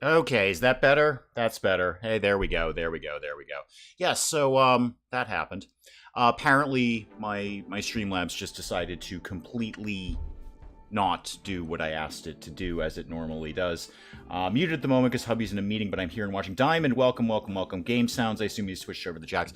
Okay, is that better? That's better. Hey, there we go. There we go. There we go. Yes, so that happened. Apparently my Streamlabs just decided to completely not do what I asked it to do as it normally does. Muted at the moment because hubby's in a meeting, but I'm here and watching. Diamond, welcome, welcome, welcome. Game sounds, I assume you switched over the jacks.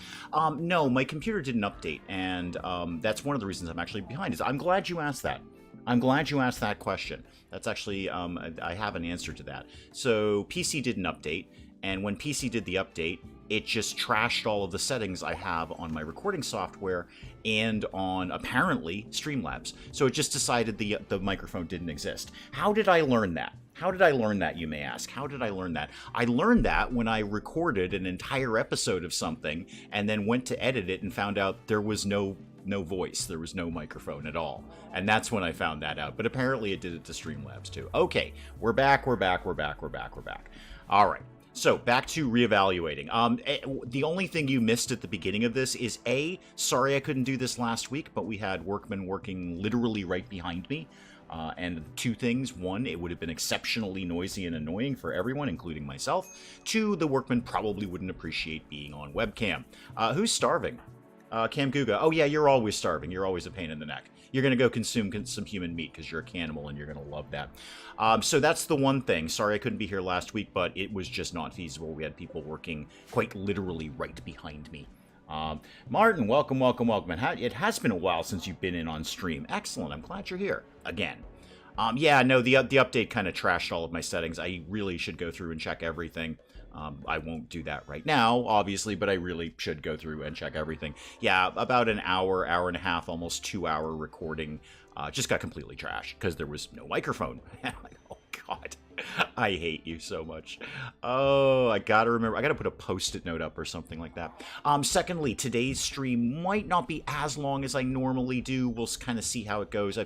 No, my computer didn't update, and that's one of the reasons I'm actually behind. Is I'm glad you asked that. I'm glad you asked that question. That's actually, I have an answer to that. So PC didn't update, and when PC did the update, it just trashed all of the settings I have on my recording software and on, apparently, Streamlabs. So it just decided the microphone didn't exist. How did I learn that? How did I learn that, you may ask? How did I learn that? I learned that when I recorded an entire episode of something and then went to edit it and found out there was no voice. There was no microphone at all. And that's when I found that out. But apparently it did it to Streamlabs too. Okay, we're back, we're back, we're back, we're back, we're back. All right. So, back to reevaluating. The only thing you missed at the beginning of this is A, sorry I couldn't do this last week, but we had workmen working literally right behind me. And two things. One, it would have been exceptionally noisy and annoying for everyone, including myself. Two, the workmen probably wouldn't appreciate being on webcam. Who's starving? Cam Guga. Oh yeah, you're always starving. You're always a pain in the neck. You're going to go consume some human meat because you're a cannibal and you're going to love that. So that's the one thing. Sorry I couldn't be here last week, but it was just not feasible. We had people working quite literally right behind me. Martin, welcome, welcome, welcome. It has been a while since you've been in on stream. Excellent. I'm glad you're here again. Yeah, no, the update kind of trashed all of my settings. I really should go through and check everything. I won't do that right now, obviously, but I really should go through and check everything. Yeah, about an hour, hour and a half, almost 2 hour recording just got completely trashed because there was no microphone. Like, oh, God. I hate you so much. Oh, I gotta remember. I gotta put a post-it note up or something like that. Secondly, today's stream might not be as long as I normally do. We'll kind of see how it goes.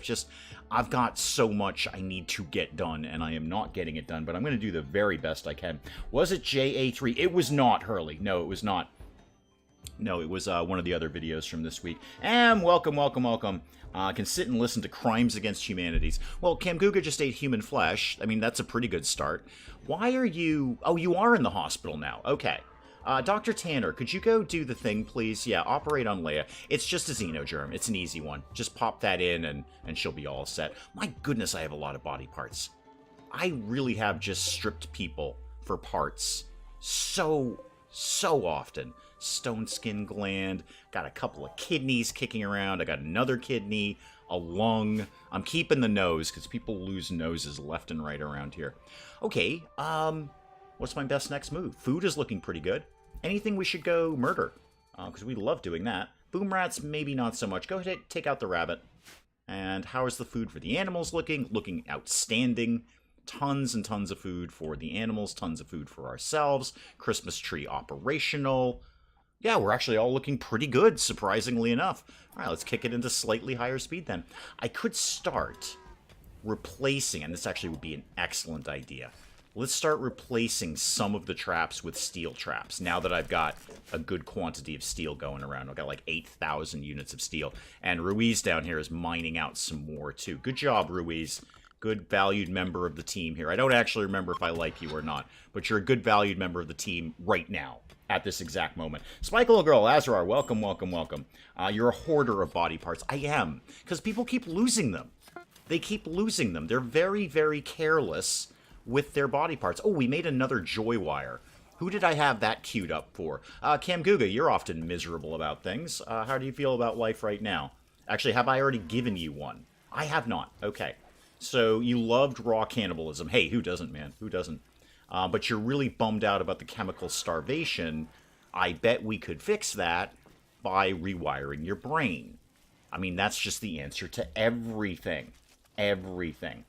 I've got so much I need to get done, and I am not getting it done, but I'm going to do the very best I can. Was it JA3? It was not, Hurley. No, it was not. No, it was one of the other videos from this week. And welcome, welcome, welcome. Can sit and listen to Crimes Against Humanities. Well, Kamguga just ate human flesh. I mean, that's a pretty good start. Why are you... Oh, you are in the hospital now. Okay. Dr. Tanner, could you go do the thing, please? Yeah, operate on Leia. It's just a xenogerm. It's an easy one. Just pop that in and she'll be all set. My goodness, I have a lot of body parts. I really have just stripped people for parts so often. Stone skin gland, got a couple of kidneys kicking around, I got another kidney, a lung. I'm keeping the nose, because people lose noses left and right around here. Okay, what's my best next move? Food is looking pretty good. Anything we should go murder, because we love doing that. Boom rats, maybe not so much. Go ahead, take out the rabbit. And how is the food for the animals looking? Looking outstanding. Tons and tons of food for the animals, tons of food for ourselves. Christmas tree operational. Yeah, we're actually all looking pretty good, surprisingly enough. All right, let's kick it into slightly higher speed then. I could start replacing, and this actually would be an excellent idea. Let's start replacing some of the traps with steel traps, now that I've got a good quantity of steel going around. I've got like 8,000 units of steel, and Ruiz down here is mining out some more, too. Good job, Ruiz. Good valued member of the team here. I don't actually remember if I like you or not, but you're a good valued member of the team right now, at this exact moment. Spike Little Girl, Azrar, welcome, welcome, welcome. You're a hoarder of body parts. I am, because people keep losing them. They keep losing them. They're very, very careless with their body parts. Oh, we made another joy wire. Who did I have that queued up for? Cam Guga, you're often miserable about things. How do you feel about life right now? Actually, have I already given you one? I have not. Okay. So you loved raw cannibalism. Hey, who doesn't, man? Who doesn't? But you're really bummed out about the chemical starvation. I bet we could fix that by rewiring your brain. I mean, that's just the answer to everything. Everything.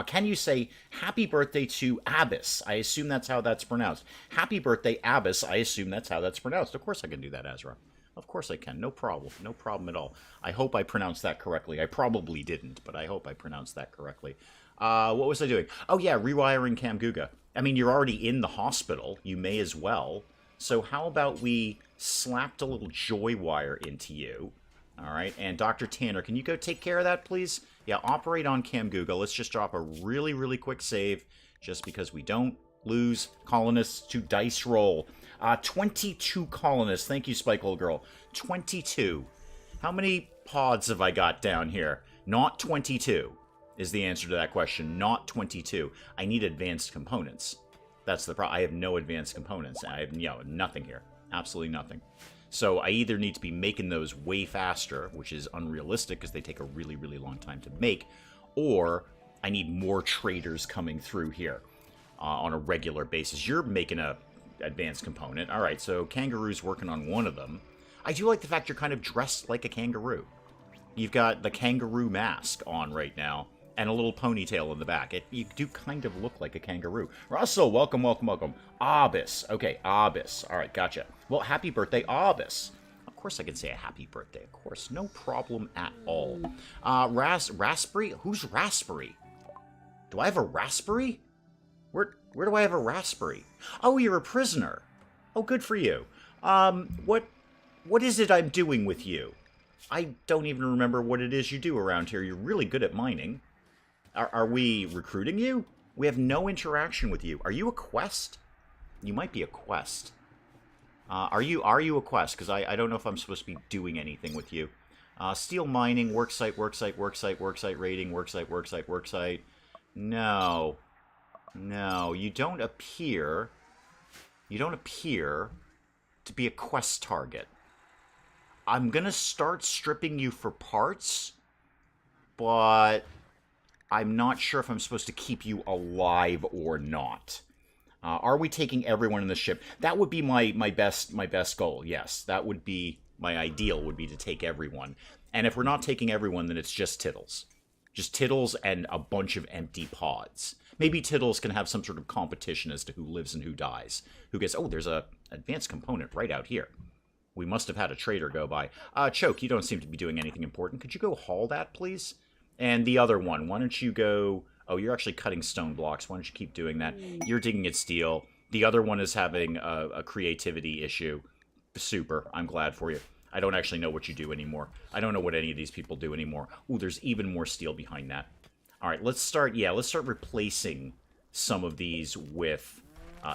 Can you say happy birthday to Abbas? I assume that's how that's pronounced. Happy birthday, Abbas. I assume that's how that's pronounced. Of course I can do that, Azra. Of course I can. No problem. No problem at all. I hope I pronounced that correctly. I probably didn't, but I hope I pronounced that correctly. What was I doing? Oh, yeah, rewiring Kamguga. I mean, you're already in the hospital. You may as well. So how about we slapped a little joy wire into you? All right, and Dr. Tanner, can you go take care of that, please? Yeah, operate on Kamguga. Let's just drop a really, really quick save. just because we don't lose colonists to dice roll. 22 colonists. Thank you, Spike Old Girl. 22. How many pods have I got down here? Not 22 is the answer to that question. Not 22. I need advanced components. That's the problem. I have no advanced components. I have, nothing here. Absolutely nothing. So I either need to be making those way faster, which is unrealistic because they take a really, really long time to make, or I need more traders coming through here on a regular basis. You're making a advanced component. All right, so kangaroo's working on one of them. I do like the fact you're kind of dressed like a kangaroo. You've got the kangaroo mask on right now and a little ponytail in the back. You do kind of look like a kangaroo. Russell, welcome, welcome, welcome. Abis. Okay, Abis. All right, gotcha. Well, happy birthday, Abis. Of course I can say a happy birthday, of course. No problem at all. Raspberry? Who's Raspberry? Do I have a Raspberry? Where do I have a Raspberry? Oh, you're a prisoner. Oh, good for you. What is it I'm doing with you? I don't even remember what it is you do around here. You're really good at mining. Are we recruiting you? We have no interaction with you. Are you a quest? You might be a quest. Are you a quest? Because I don't know if I'm supposed to be doing anything with you. Steel mining, worksite, worksite, worksite, worksite rating, worksite, worksite, worksite. No. No, you don't appear to be a quest target. I'm gonna start stripping you for parts, but I'm not sure if I'm supposed to keep you alive or not. Are we taking everyone in the ship? That would be my best goal. Yes, that would be my ideal. Would be to take everyone. And if we're not taking everyone, then it's just Tittles. Just Tittles and a bunch of empty pods. Maybe Tittles can have some sort of competition as to who lives and who dies. Who gets, oh, there's a advanced component right out here. We must have had a trader go by. Choke, you don't seem to be doing anything important. Could you go haul that, please? And the other one, why don't you go... Oh, you're actually cutting stone blocks. Why don't you keep doing that? You're digging at steel. The other one is having a creativity issue. Super. I'm glad for you. I don't actually know what you do anymore. I don't know what any of these people do anymore. Ooh, there's even more steel behind that. All right, let's start replacing some of these with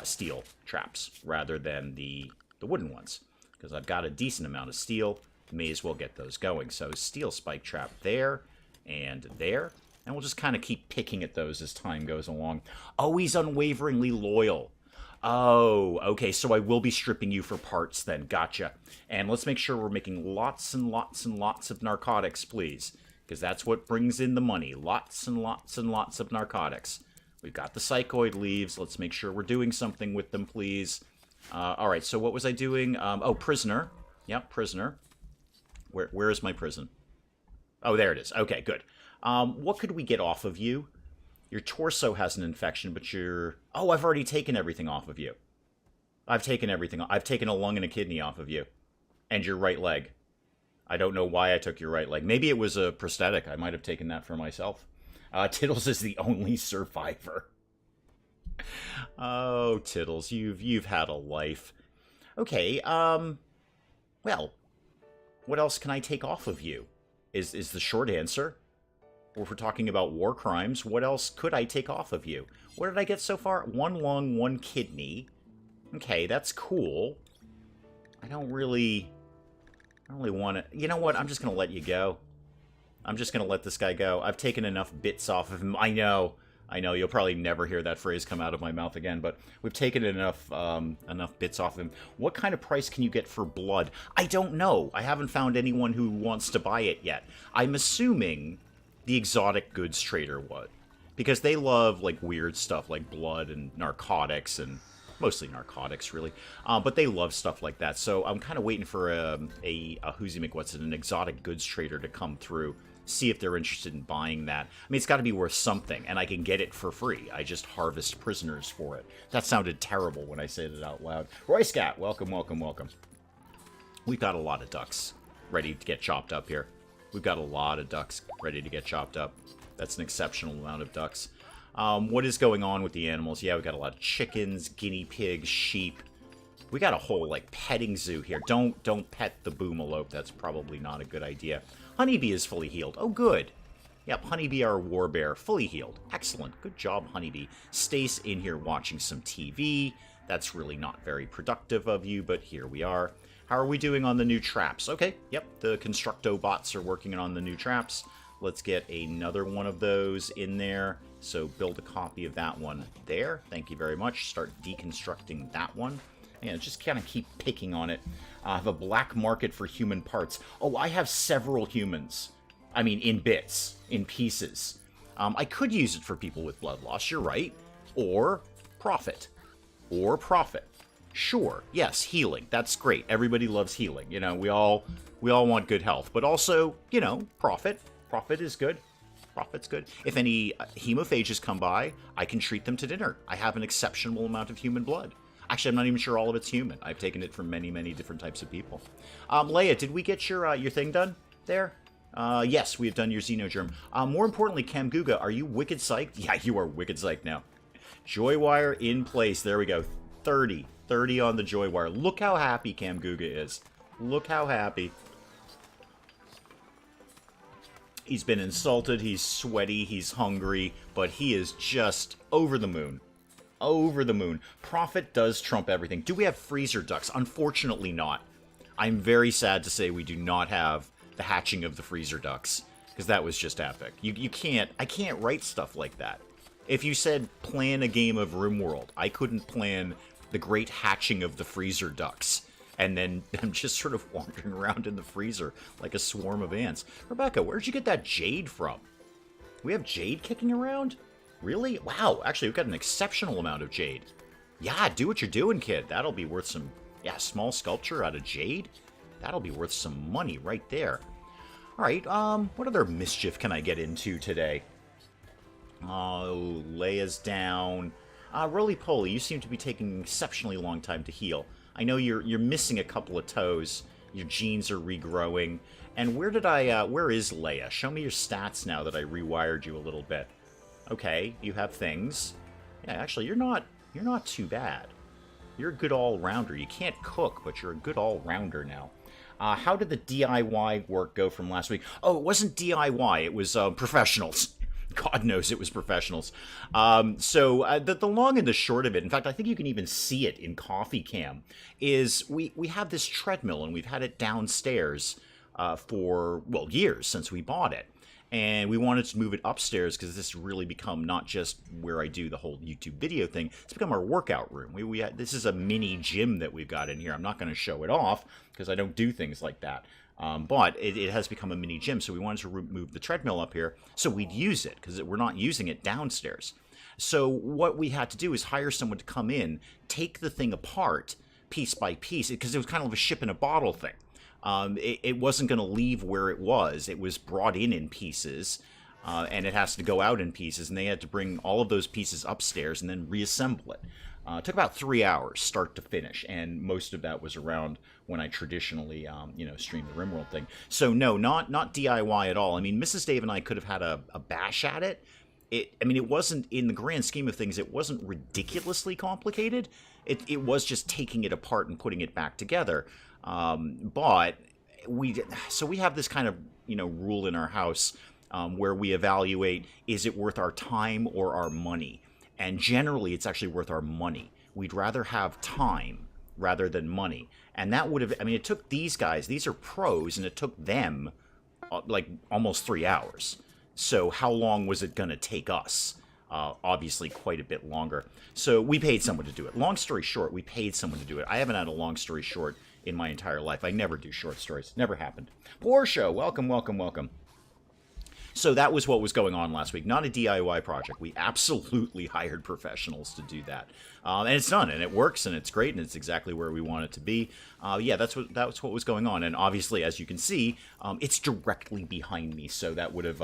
steel traps rather than the wooden ones. Because I've got a decent amount of steel. May as well get those going. So steel spike trap there and there. And we'll just kind of keep picking at those as time goes along. Always unwaveringly loyal. Oh, okay, so I will be stripping you for parts then. Gotcha. And let's make sure we're making lots and lots and lots of narcotics, please. Because that's what brings in the money. Lots and lots and lots of narcotics. We've got the psychoid leaves. Let's make sure we're doing something with them, please. All right, so what was I doing? Oh, prisoner. Yep, prisoner. Where is my prison? Oh, there it is. Okay, good. What could we get off of you? Your torso has an infection, but you're... Oh, I've already taken everything off of you. I've taken everything. I've taken a lung and a kidney off of you. And your right leg. I don't know why I took your right leg. Maybe it was a prosthetic. I might have taken that for myself. Tittles is the only survivor. Oh, Tittles, you've had a life. Okay, well, what else can I take off of you? Is the short answer. Or if we're talking about war crimes, what else could I take off of you? What did I get so far? 1 lung, 1 kidney. Okay, that's cool. I don't really want to... You know what? I'm just going to let you go. I'm just going to let this guy go. I've taken enough bits off of him. I know. You'll probably never hear that phrase come out of my mouth again, but we've taken enough bits off of him. What kind of price can you get for blood? I don't know. I haven't found anyone who wants to buy it yet. I'm assuming the exotic goods trader would, because they love like weird stuff like blood and narcotics, and mostly narcotics really, but they love stuff like that. So I'm kind of waiting for an exotic goods trader to come through, see if they're interested in buying that. I mean, it's got to be worth something, and I can get it for free. I just harvest prisoners for it. That sounded terrible when I said it out loud. Roy Scat, welcome, welcome, welcome. We've got a lot of ducks ready to get chopped up here. We've got a lot of ducks ready to get chopped up. That's an exceptional amount of ducks. What is going on with the animals? Yeah, we've got a lot of chickens, guinea pigs, sheep. We got a whole, like, petting zoo here. Don't pet the boomalope. That's probably not a good idea. Honeybee is fully healed. Oh, good. Yep, Honeybee, our war bear, fully healed. Excellent. Good job, Honeybee. Stace in here watching some TV. That's really not very productive of you, but here we are. How are we doing on the new traps? Okay, yep, the Constructo bots are working on the new traps. Let's get another one of those in there. So build a copy of that one there. Thank you very much. Start deconstructing that one. Yeah, just kind of keep picking on it. I have a black market for human parts. Oh, I have several humans. I mean, in bits, in pieces. I could use it for people with blood loss, you're right. Or profit. Or profit. Sure, yes, healing. That's great. Everybody loves healing. You know, we all want good health. But also, you know, profit. Profit is good. Profit's good. If any hemophages come by, I can treat them to dinner. I have an exceptional amount of human blood. Actually, I'm not even sure all of it's human. I've taken it from many, many different types of people. Leia, did we get your thing done there? Yes, we have done your xenogerm. More importantly, Camguga, are you wicked psyched? Yeah, you are wicked psyched now. Joy wire in place. There we go. 30 on the joy wire. Look how happy Camguga is. Look how happy. He's been insulted, he's sweaty, he's hungry, but he is just over the moon. Over the moon. Profit does trump everything. Do we have freezer ducks? Unfortunately not. I'm very sad to say we do not have the hatching of the freezer ducks, because that was just epic. You can't, I can't write stuff like that. If you said plan a game of RimWorld, I couldn't plan the great hatching of the freezer ducks. And then I'm just sort of wandering around in the freezer like a swarm of ants. Rebecca, where'd you get that jade from? We have jade kicking around? Really? Wow, actually, we've got an exceptional amount of jade. Yeah, do what you're doing, kid. That'll be worth some... Yeah, small sculpture out of jade? That'll be worth some money right there. Alright, what other mischief can I get into today? Oh, Leia's down. Roly-poly, you seem to be taking an exceptionally long time to heal. I know you're missing a couple of toes. Your genes are regrowing. And where is Leia? Show me your stats now that I rewired you a little bit. Okay, you have things. Yeah, actually, you're not too bad. You're a good all-rounder. You can't cook, but you're a good all-rounder now. How did the DIY work go from last week? Oh, it wasn't DIY. It was professionals. God knows it was professionals. So the long and the short of it, in fact, I think you can even see it in CoffeeCam, is we have this treadmill, and we've had it downstairs for, well, years since we bought it. And we wanted to move it upstairs because this has really become not just where I do the whole YouTube video thing. It's become our workout room. This is a mini gym that we've got in here. I'm not going to show it off because I don't do things like that. But it has become a mini gym, so we wanted to move the treadmill up here so we'd use it because we're not using it downstairs. So what we had to do is hire someone to come in, take the thing apart piece by piece, because it was kind of a ship in a bottle thing. It wasn't going to leave where it was. It was brought in pieces, and it has to go out in pieces, and they had to bring all of those pieces upstairs and then reassemble it. It took about 3 hours, start to finish, and most of that was around when I traditionally, stream the RimWorld thing. So no, not DIY at all. I mean, Mrs. Dave and I could have had a bash at it. It wasn't, in the grand scheme of things, it wasn't ridiculously complicated. It was just taking it apart and putting it back together. But we have this kind of, rule in our house where we evaluate, is it worth our time or our money? And generally, it's actually worth our money. We'd rather have time rather than money. And that would have, it took these guys, these are pros, and it took them like almost 3 hours. So how long was it going to take us? Obviously quite a bit longer. So we paid someone to do it. Long story short, we paid someone to do it. I haven't had a long story short in my entire life. I never do short stories. Never happened. Portia, welcome, welcome, welcome. So that was what was going on last week. Not a DIY project. We absolutely hired professionals to do that. And it's done, and it works, and it's great, and it's exactly where we want it to be. Yeah, that's what was going on. And obviously, as you can see, it's directly behind me, so that would have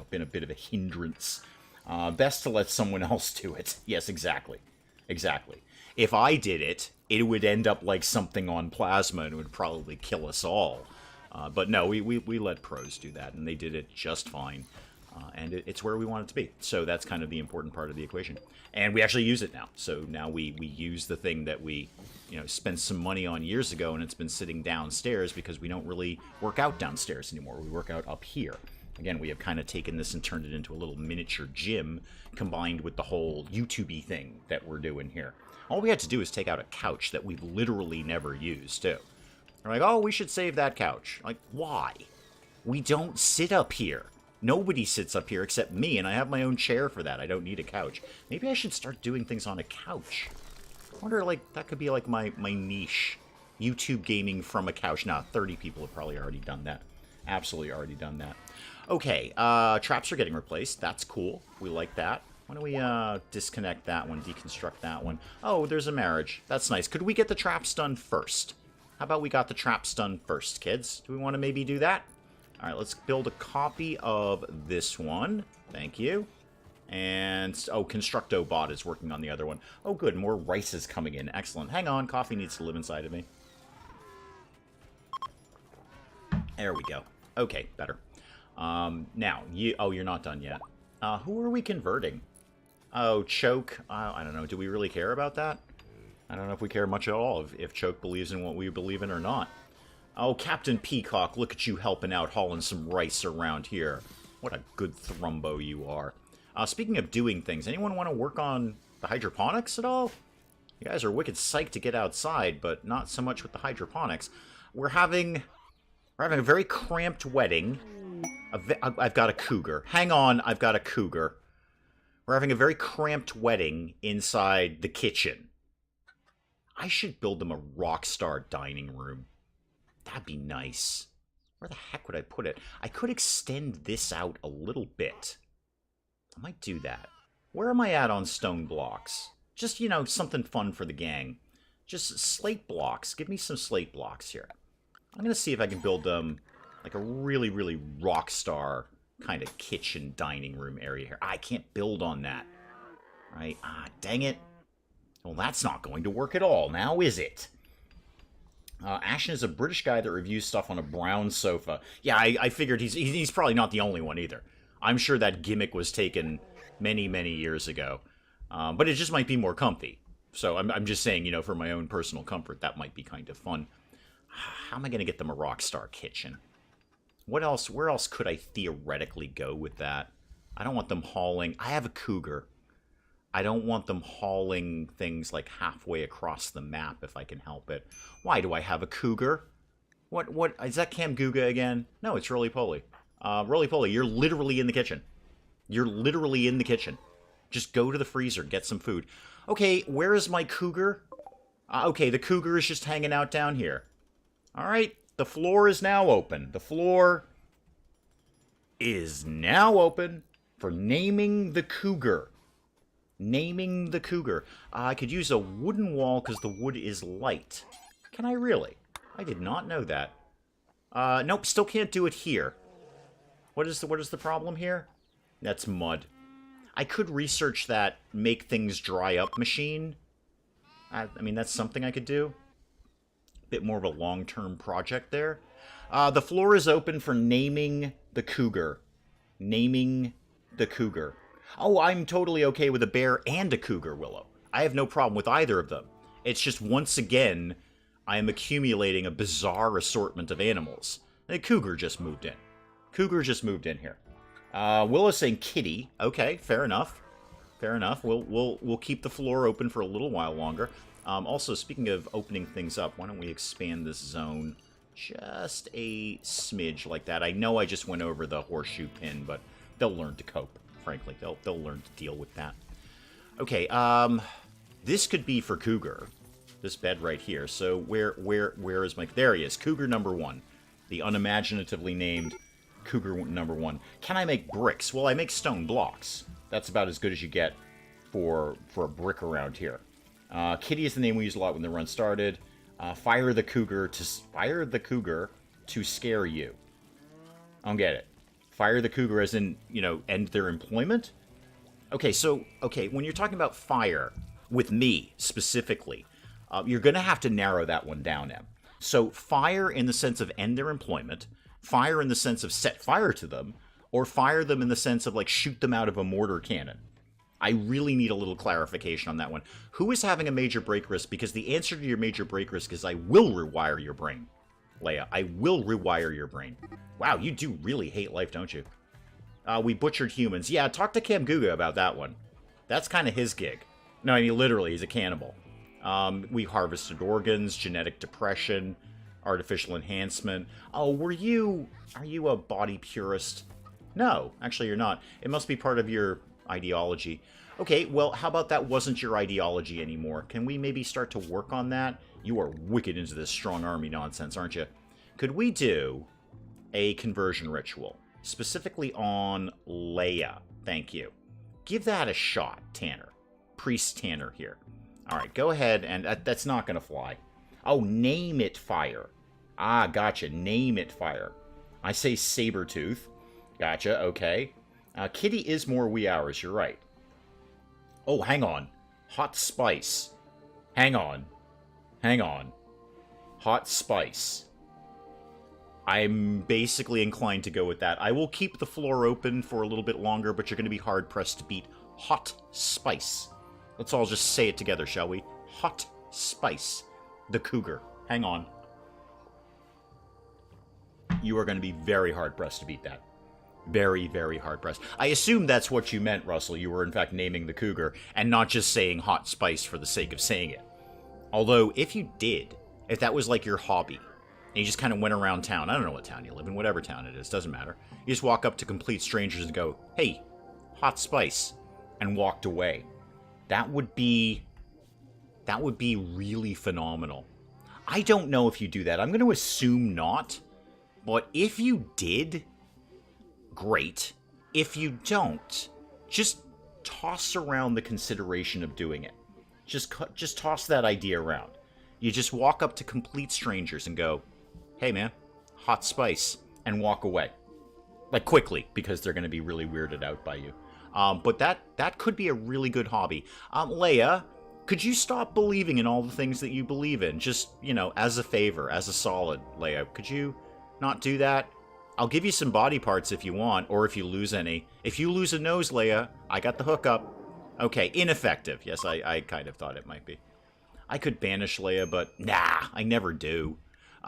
been a bit of a hindrance. Best to let someone else do it. Yes, exactly. Exactly. If I did it, it would end up like something on Plasma, and it would probably kill us all. But no, we let pros do that, and they did it just fine. And it's where we want it to be. So that's kind of the important part of the equation. And we actually use it now. So now we use the thing that we spent some money on years ago, and it's been sitting downstairs because we don't really work out downstairs anymore. We work out up here. Again, we have kind of taken this and turned it into a little miniature gym combined with the whole YouTube-y thing that we're doing here. All we had to do is take out a couch that we've literally never used, too. We're like, oh, we should save that couch. Like, why? We don't sit up here. Nobody sits up here except me, and I have my own chair for that. I don't need a couch. Maybe I should start doing things on a couch. I wonder, like, that could be, like, my niche. YouTube gaming from a couch. Now, 30 people have probably already done that. Absolutely already done that. Okay, traps are getting replaced. That's cool. We like that. Why don't we disconnect that one, deconstruct that one. Oh, there's a marriage. That's nice. Could we get the traps done first? How about we got the traps done first, kids? Do we want to maybe do that? All right, let's build a copy of this one. Thank you. And, oh, ConstructoBot is working on the other one. Oh, good. More rice is coming in. Excellent. Hang on. Coffee needs to live inside of me. There we go. Okay, better. Now, you're not done yet. Who are we converting? Oh, Choke. I don't know. Do we really care about that? I don't know if we care much at all if Choke believes in what we believe in or not. Oh, Captain Peacock, look at you helping out, hauling some rice around here. What a good thrumbo you are. Speaking of doing things, anyone want to work on the hydroponics at all? You guys are wicked psyched to get outside, but not so much with the hydroponics. We're having a very cramped wedding. I've got a cougar. Hang on, I've got a cougar. We're having a very cramped wedding inside the kitchen. I should build them a rockstar dining room. That'd be nice. Where the heck would I put it? I could extend this out a little bit. I might do that. Where am I at on stone blocks? Just, you know, something fun for the gang. Just slate blocks. Give me some slate blocks here. I'm going to see if I can build them like a really, really rock star kind of kitchen dining room area here. I can't build on that. Right? Dang it. Well, that's not going to work at all now, is it? Ashen is a British guy that reviews stuff on a brown sofa. Yeah, I figured he's probably not the only one either. I'm sure that gimmick was taken many, many years ago. But it just might be more comfy. So I'm just saying, you know, for my own personal comfort, that might be kind of fun. How am I going to get them a Rockstar kitchen? What else? Where else could I theoretically go with that? I don't want them hauling. I have a cougar. I don't want them hauling things like halfway across the map if I can help it. Why do I have a cougar? What is that Camguga again? No, it's Roly Poly. Roly Poly, you're literally in the kitchen. You're literally in the kitchen. Just go to the freezer, get some food. Okay, where is my cougar? Okay, the cougar is just hanging out down here. Alright, the floor is now open. The floor is now open for naming the cougar. Naming the cougar. I could use a wooden wall because the wood is light. Can I really? I did not know that. Nope, still can't do it here. What is the problem here? That's mud. I could research that make things dry up machine. I mean, that's something I could do. Bit more of a long-term project there. The floor is open for naming the cougar. Naming the cougar. Oh, I'm totally okay with a bear and a cougar, Willow. I have no problem with either of them. It's just, once again, I am accumulating a bizarre assortment of animals. The cougar just moved in. Cougar just moved in here. Willow's saying kitty. Okay, fair enough. Fair enough. We'll keep the floor open for a little while longer. Also, speaking of opening things up, why don't we expand this zone just a smidge like that? I know I just went over the horseshoe pin, but they'll learn to cope. Frankly, they'll learn to deal with that. Okay, this could be for cougar. This bed right here. So where is my? There he is. Cougar number 1, the unimaginatively named cougar number 1. Can I make bricks? Well, I make stone blocks. That's about as good as you get for a brick around here. Kitty is the name we use a lot when the run started. Fire the cougar to scare you. I don't get it. Fire the cougar as in, you know, end their employment? Okay, so, when you're talking about fire, with me, specifically, you're going to have to narrow that one down, Em. So, fire in the sense of end their employment, fire in the sense of set fire to them, or fire them in the sense of, like, shoot them out of a mortar cannon. I really need a little clarification on that one. Who is having a major break risk? Because the answer to your major break risk is I will rewire your brain. Leia, I will rewire your brain. Wow, you do really hate life, don't you? We butchered humans. Yeah, talk to Cam Guga about that one. That's kind of his gig. No, I mean, literally, he's a cannibal. We harvested organs, genetic depression, artificial enhancement. Oh, are you a body purist? No, actually you're not. It must be part of your ideology. Okay, well, how about that wasn't your ideology anymore? Can we maybe start to work on that? You are wicked into this strong army nonsense, aren't you? Could we do a conversion ritual? Specifically on Leia. Thank you. Give that a shot, Tanner. Priest Tanner here. Alright, go ahead, and that's not going to fly. Oh, name it fire. Ah, gotcha. Name it fire. I say Sabretooth. Gotcha, okay. Kitty is more wee hours, you're right. Oh, hang on. Hot spice. Hang on. Hang on. Hot spice. I'm basically inclined to go with that. I will keep the floor open for a little bit longer, but you're going to be hard-pressed to beat hot spice. Let's all just say it together, shall we? Hot spice. The cougar. Hang on. You are going to be very hard-pressed to beat that. Very, very hard-pressed. I assume that's what you meant, Russell. You were, in fact, naming the cougar, and not just saying hot spice for the sake of saying it. Although, if you did, if that was like your hobby, and you just kind of went around town, I don't know what town you live in, whatever town it is, doesn't matter. You just walk up to complete strangers and go, hey, hot spice, and walked away. That would be really phenomenal. I don't know if you do that. I'm going to assume not. But if you did, great. If you don't, just toss around the consideration of doing it. Just toss that idea around. You just walk up to complete strangers and go, hey man, hot spice, and walk away. Like quickly, because they're going to be really weirded out by you. But that could be a really good hobby. Leia, could you stop believing in all the things that you believe in? Just, as a favor, as a solid, Leia. Could you not do that? I'll give you some body parts if you want, or if you lose any. If you lose a nose, Leia, I got the hookup. Okay, ineffective. Yes, I kind of thought it might be. I could banish Leia, but nah, I never do.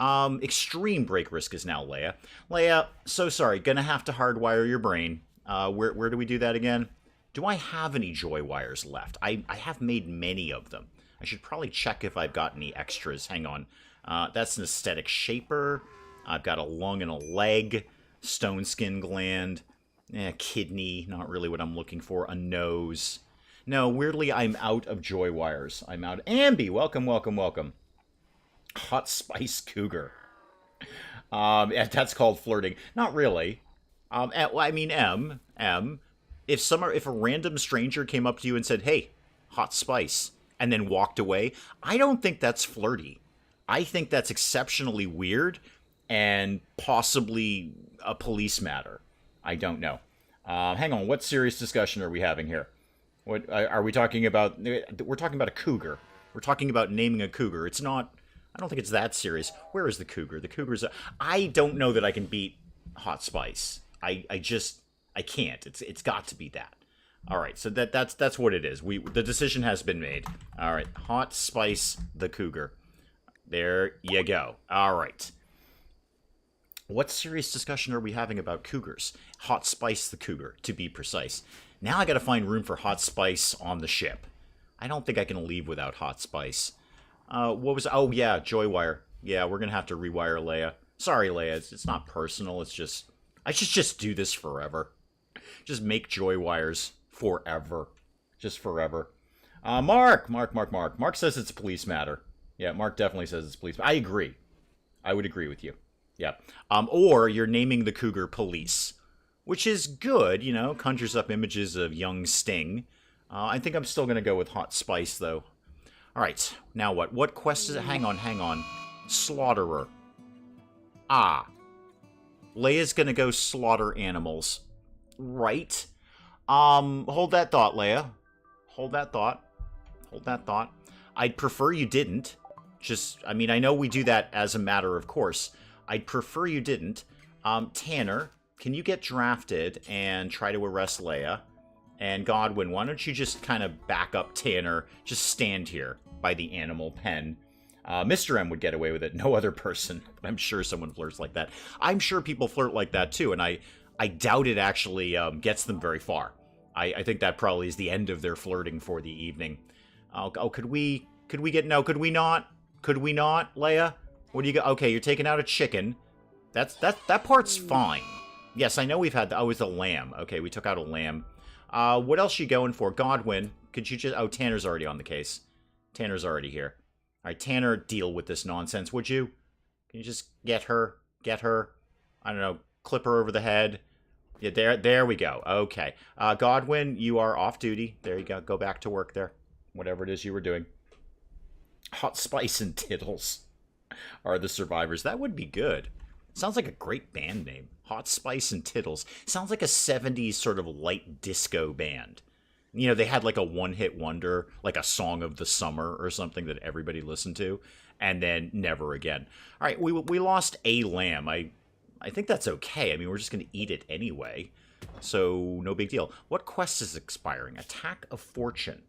Extreme break risk is now Leia. Leia, so sorry, gonna have to hardwire your brain. Where do we do that again? Do I have any joy wires left? I have made many of them. I should probably check if I've got any extras. Hang on. That's an aesthetic shaper. I've got a lung and a leg. Stone skin gland. Kidney. Not really what I'm looking for. A nose. No, weirdly, I'm out of joy wires. I'm out. Ambi, welcome, welcome, welcome. Hot spice cougar. That's called flirting. Not really. I mean, if a random stranger came up to you and said, hey, hot spice, and then walked away, I don't think that's flirty. I think that's exceptionally weird and possibly a police matter. I don't know. Hang on, what serious discussion are we having here? What are we talking about? We're talking about a cougar. We're talking about naming a cougar. It's not, I don't think it's that serious. Where is the cougar? The cougar's, I don't know that I can beat hot spice. I can't. It's got to be that. All right, so that's what it is. The decision has been made. All right, hot spice the cougar. There you go. All right. What serious discussion are we having about cougars? Hot spice the cougar, to be precise. Now I got to find room for hot spice on the ship. I don't think I can leave without hot spice. What was? Oh yeah, joy wire. Yeah, we're gonna have to rewire Leia. Sorry, Leia. It's not personal. It's just I should just do this forever. Just make joy wires forever. Just forever. Mark says it's a police matter. Yeah, Mark definitely says it's police. I agree. I would agree with you. Yeah. Or you're naming the cougar police, which is good, conjures up images of young Sting. I think I'm still going to go with hot spice, though. All right. Now what? What quest is it? Hang on. Slaughterer. Ah. Leia's going to go slaughter animals. Right. Hold that thought, Leia. Hold that thought. I'd prefer you didn't. I know we do that as a matter of course. I'd prefer you didn't. Tanner, can you get drafted and try to arrest Leia? And Godwin, why don't you just kind of back up Tanner? Just stand here by the animal pen. Mr. M would get away with it. No other person. I'm sure someone flirts like that. I'm sure people flirt like that too. And I I doubt it actually gets them very far. I think that probably is the end of their flirting for the evening. Oh, could we get... No, could we not? Could we not, Leia? What do you got? Okay, you're taking out a chicken. That part's fine. Yes, I know we've had... Oh, it's a lamb. Okay, we took out a lamb. What else you going for? Godwin, could you just... Oh, Tanner's already on the case. Tanner's already here. All right, Tanner, deal with this nonsense, would you? Can you just get her? Get her? I don't know, clip her over the head. Yeah, there we go. Okay. Godwin, you are off duty. There you go. Go back to work there. Whatever it is you were doing. Hot Spice and Tittles are the survivors. That would be good. Sounds like a great band name. Hot Spice and Tittles. Sounds like a 70s sort of light disco band. You know, they had like a one-hit wonder, like a Song of the Summer or something that everybody listened to, and then never again. All right, we lost a lamb. I think that's okay. I mean, we're just going to eat it anyway, so no big deal. What quest is expiring? Attack of Fortune.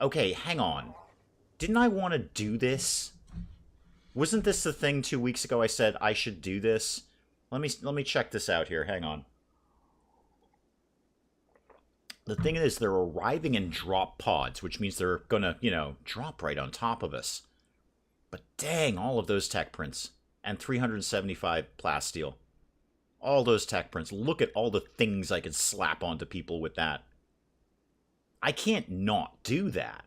Okay, hang on. Didn't I want to do this? Wasn't this the thing 2 weeks ago I said I should do this? Let me check this out here. Hang on. The thing is, they're arriving in drop pods, which means they're gonna, you know, drop right on top of us. But dang, all of those tech prints. And 375 plasteel. All those tech prints. Look at all the things I could slap onto people with that. I can't not do that.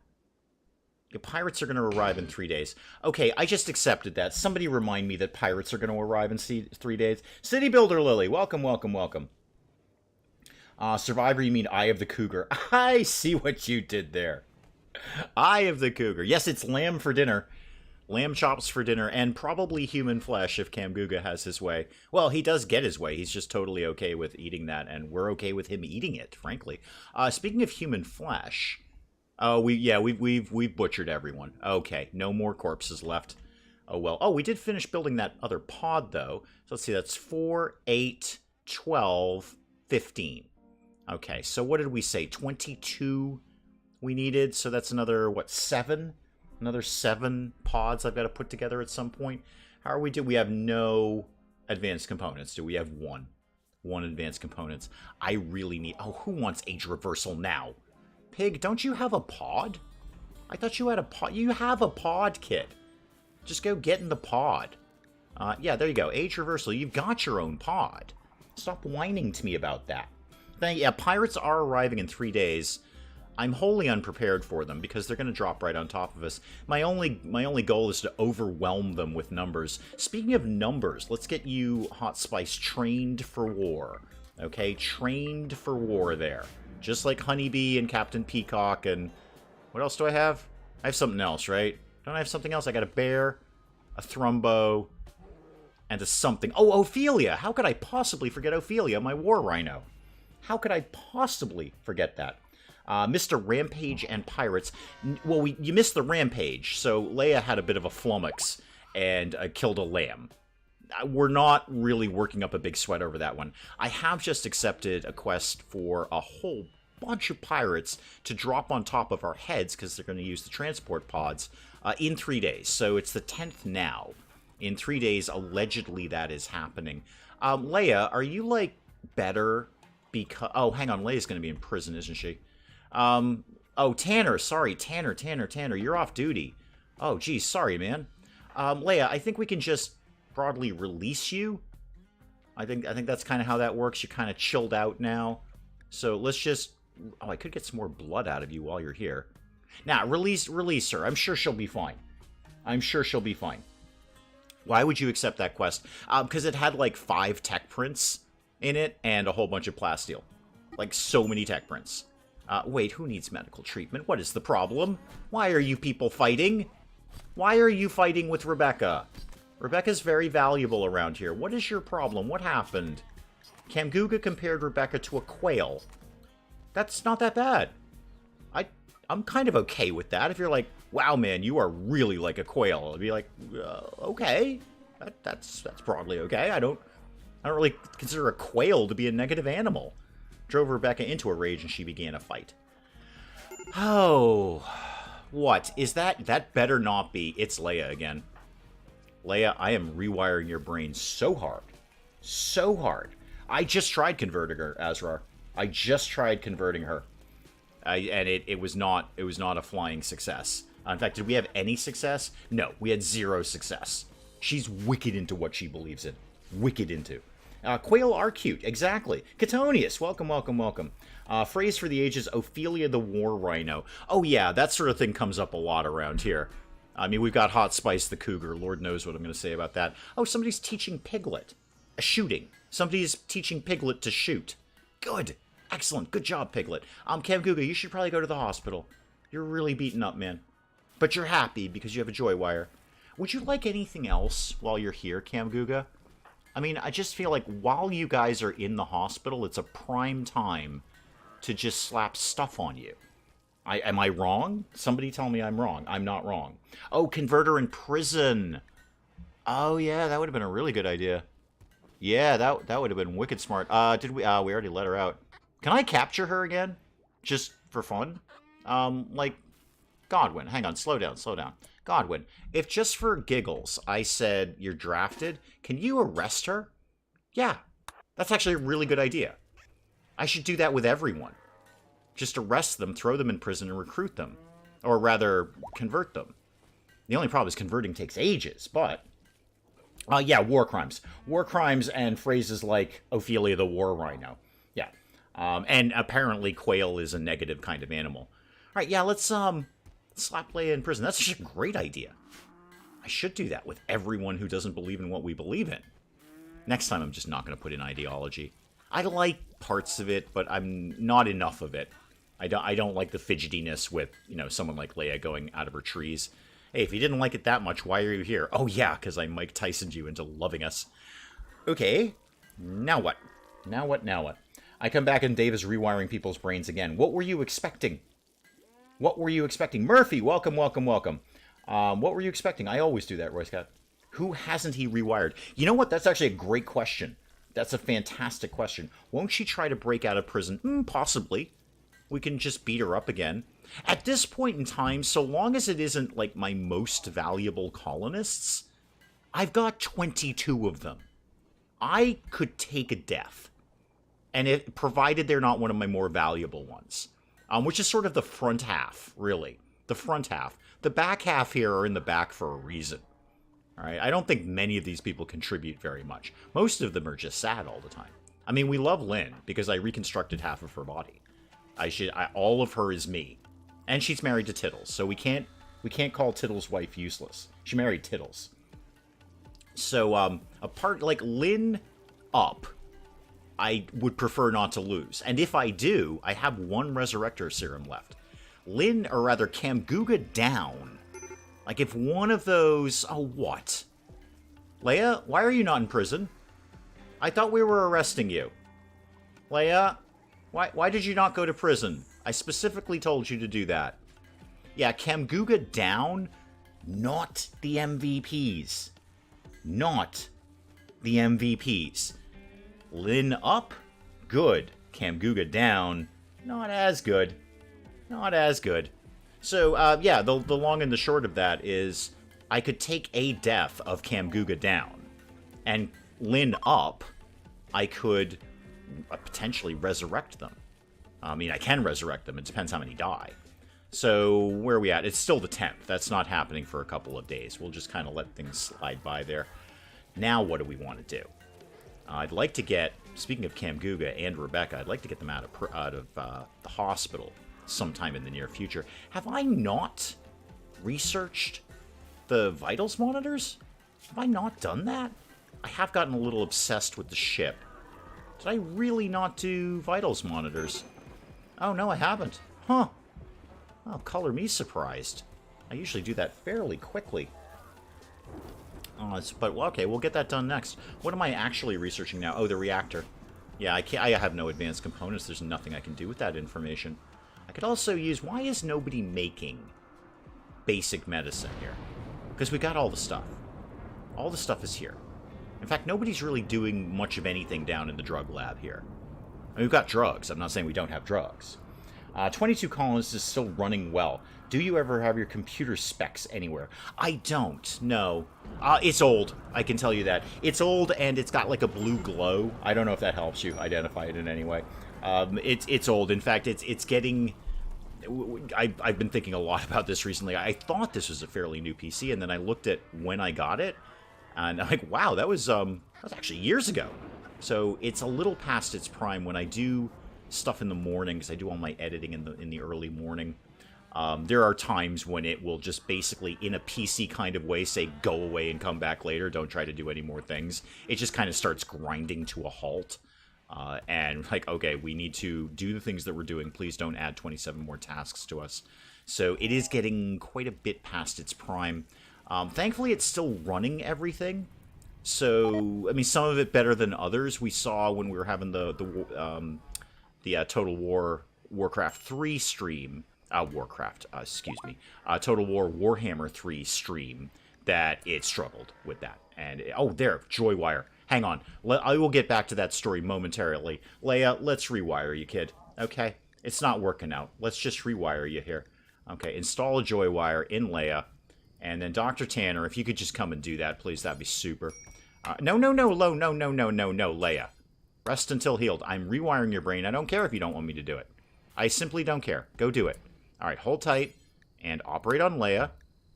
The pirates are going to arrive in 3 days. Okay, I just accepted that. Somebody remind me that pirates are going to arrive in 3 days. City Builder Lily, welcome, welcome, welcome. Survivor, you mean Eye of the Cougar. I see what you did there. Eye of the Cougar. Yes, it's lamb for dinner. Lamb chops for dinner, and probably human flesh if Camguga has his way. Well, he does get his way. He's just totally okay with eating that, and we're okay with him eating it, frankly. Speaking of human flesh, we've butchered everyone. Okay, no more corpses left. Oh, well. Oh, we did finish building that other pod, though. So let's see, that's 4, 8, 12, 15. Okay, so what did we say? 22 we needed, so that's another, what, 7? Another 7 pods I've got to put together at some point. How are we doing? We have no advanced components. Do we have one? One advanced components. I really need... Oh, who wants age reversal now? Pig, don't you have a pod? I thought you had a pod. You have a pod kit. Just go get in the pod. Yeah, there you go. Age reversal. You've got your own pod. Stop whining to me about that. Yeah, pirates are arriving in 3 days. I'm wholly unprepared for them because they're going to drop right on top of us. My only goal is to overwhelm them with numbers. Speaking of numbers, let's get you, Hot Spice, trained for war. Okay, trained for war there. Just like Honeybee and Captain Peacock and... What else do I have? I have something else, right? Don't I have something else? I got a bear, a Thrumbo, and a something. Oh, Ophelia! How could I possibly forget Ophelia, my war rhino? How could I possibly forget that? Mr. Rampage and Pirates. Well, you missed the Rampage, so Leia had a bit of a flummox and killed a lamb. We're not really working up a big sweat over that one. I have just accepted a quest for a whole bunch of pirates to drop on top of our heads, because they're going to use the transport pods, in 3 days. So it's the 10th now. In 3 days, allegedly, that is happening. Leia, are you, like, better because... Oh, hang on, Leia's going to be in prison, isn't she? Oh, Tanner, sorry, Tanner, you're off duty. Oh, geez, sorry, man. Leia, I think we can just broadly release you. I think that's kind of how that works. You're kind of chilled out now. So let's just... Oh, I could get some more blood out of you while you're here. Now, release her. I'm sure she'll be fine. I'm sure she'll be fine. Why would you accept that quest? Because it had, like, 5 tech prints in it and a whole bunch of plasteel. Like, so many tech prints. Wait, who needs medical treatment? What is the problem? Why are you people fighting? Why are you fighting with Rebecca? Rebecca's very valuable around here. What is your problem? What happened? Camguga compared Rebecca to a quail. That's not that bad. I'm kind of okay with that. If you're like, wow, man, you are really like a quail, I'd be like, okay. That's broadly okay. I don't really consider a quail to be a negative animal. Drove Rebecca into a rage and she began a fight. Oh, what is that? That better not be. It's Leia again. Leia, I am rewiring your brain so hard. So hard. I just tried converting her, Azrar. I just tried converting her. And it was not a flying success. In fact, did we have any success? No, we had 0 success. She's wicked into what she believes in. Wicked into. Quail are cute, exactly. Catonius, welcome, welcome, welcome. Phrase for the ages, Ophelia the War Rhino. Oh yeah, that sort of thing comes up a lot around here. I mean, we've got Hot Spice the Cougar. Lord knows what I'm going to say about that. Oh, somebody's teaching Piglet. Shooting. Somebody's teaching Piglet to shoot. Good. Excellent. Good job, Piglet. Cam Guga, you should probably go to the hospital. You're really beaten up, man. But you're happy because you have a joy wire. Would you like anything else while you're here, Cam Guga? I mean, I just feel like while you guys are in the hospital, it's a prime time to just slap stuff on you. Am I wrong? Somebody tell me I'm wrong. I'm not wrong. Oh, convert her in prison. Oh, yeah, that would have been a really good idea. Yeah, that would have been wicked smart. Did we? We already let her out. Can I capture her again? Just for fun? Like, Godwin. Hang on, slow down, slow down. Godwin, if just for giggles I said you're drafted, can you arrest her? Yeah, that's actually a really good idea. I should do that with everyone. Just arrest them, throw them in prison, and recruit them. Or rather, convert them. The only problem is converting takes ages, but... yeah, war crimes. War crimes and phrases like Ophelia the War Rhino. Yeah. And apparently quail is a negative kind of animal. All right, yeah, let's slap Leia in prison. That's such a great idea. I should do that with everyone who doesn't believe in what we believe in. Next time I'm just not going to put in ideology. I like parts of it, but I'm not enough of it. I don't like the fidgetiness with, you know, someone like Leia going out of her trees. Hey, if you didn't like it that much, why are you here? Oh yeah, because I Mike Tysoned you into loving us. Okay, now what? Now what, now what? I come back and Dave is rewiring people's brains again. What were you expecting? What were you expecting? Murphy, welcome, welcome, welcome. What were you expecting? I always do that, Roy Scott. Who hasn't he rewired? You know what? That's actually a great question. That's a fantastic question. Won't she try to break out of prison? Possibly. We can just beat her up again. At this point in time, so long as it isn't, like, my most valuable colonists, I've got 22 of them. I could take a death. And it, provided they're not one of my more valuable ones. Which is sort of the front half, really. The front half. The back half here are in the back for a reason. Alright, I don't think many of these people contribute very much. Most of them are just sad all the time. I mean, we love Lynn, because I reconstructed half of her body. All of her is me. And she's married to Tittles, so we can't call Tittles' wife useless. She married Tittles. So, apart, like, Lynn up, I would prefer not to lose. And if I do, I have 1 Resurrector Serum left. Lynn, or rather, Camguga down. Like, if one of those... Oh, what? Leia, why are you not in prison? I thought we were arresting you. Leia, why did you not go to prison? I specifically told you to do that. Yeah, Camguga down, not the MVPs. Not the MVPs. Lynn up, good. Camguga down, not as good. Not as good. So, yeah, the long and the short of that is I could take a death of Camguga down. And Lynn up, I could potentially resurrect them. I mean, I can resurrect them. It depends how many die. So, where are we at? It's still the 10th. That's not happening for a couple of days. We'll just kind of let things slide by there. Now, what do we want to do? I'd like to get, speaking of Camguga and Rebecca, I'd like to get them out of the hospital sometime in the near future. Have I not researched the vitals monitors? Have I not done that? I have gotten a little obsessed with the ship. Did I really not do vitals monitors? Oh, no, I haven't. Huh. Oh, color me surprised. I usually do that fairly quickly. But, well, okay, we'll get that done next. What am I actually researching now? Oh, the reactor. Yeah, I have no advanced components. There's nothing I can do with that information. I could also use... Why is nobody making basic medicine here? Because we got all the stuff. All the stuff is here. In fact, nobody's really doing much of anything down in the drug lab here. I mean, we've got drugs. I'm not saying we don't have drugs. 22 Colonists is still running well. Do you ever have your computer specs anywhere? I don't, no. It's old, I can tell you that. It's old and it's got like a blue glow. I don't know if that helps you identify it in any way. It's old. In fact, it's getting... I've been thinking a lot about this recently. I thought this was a fairly new PC, and then I looked at when I got it, and I'm like, wow, that was actually years ago. So it's a little past its prime. When I do stuff in the morning, because I do all my editing in the early morning, there are times when it will just basically, in a PC kind of way, say, go away and come back later. Don't try to do any more things. It just kind of starts grinding to a halt. And like, okay, we need to do the things that we're doing. Please don't add 27 more tasks to us. So it is getting quite a bit past its prime. Thankfully, it's still running everything. So, I mean, some of it better than others. We saw when we were having the Total War Warcraft 3 stream. Total War Warhammer 3 stream, that it struggled with that. And, oh, there, Joywire. Hang on. I will get back to that story momentarily. Leia, let's rewire you, kid. Okay? It's not working out. Let's just rewire you here. Okay, install a Joywire in Leia. And then Dr. Tanner, if you could just come and do that, please, that'd be super. No, Leia. Rest until healed. I'm rewiring your brain. I don't care if you don't want me to do it. I simply don't care. Go do it. All right, hold tight and operate on Leia.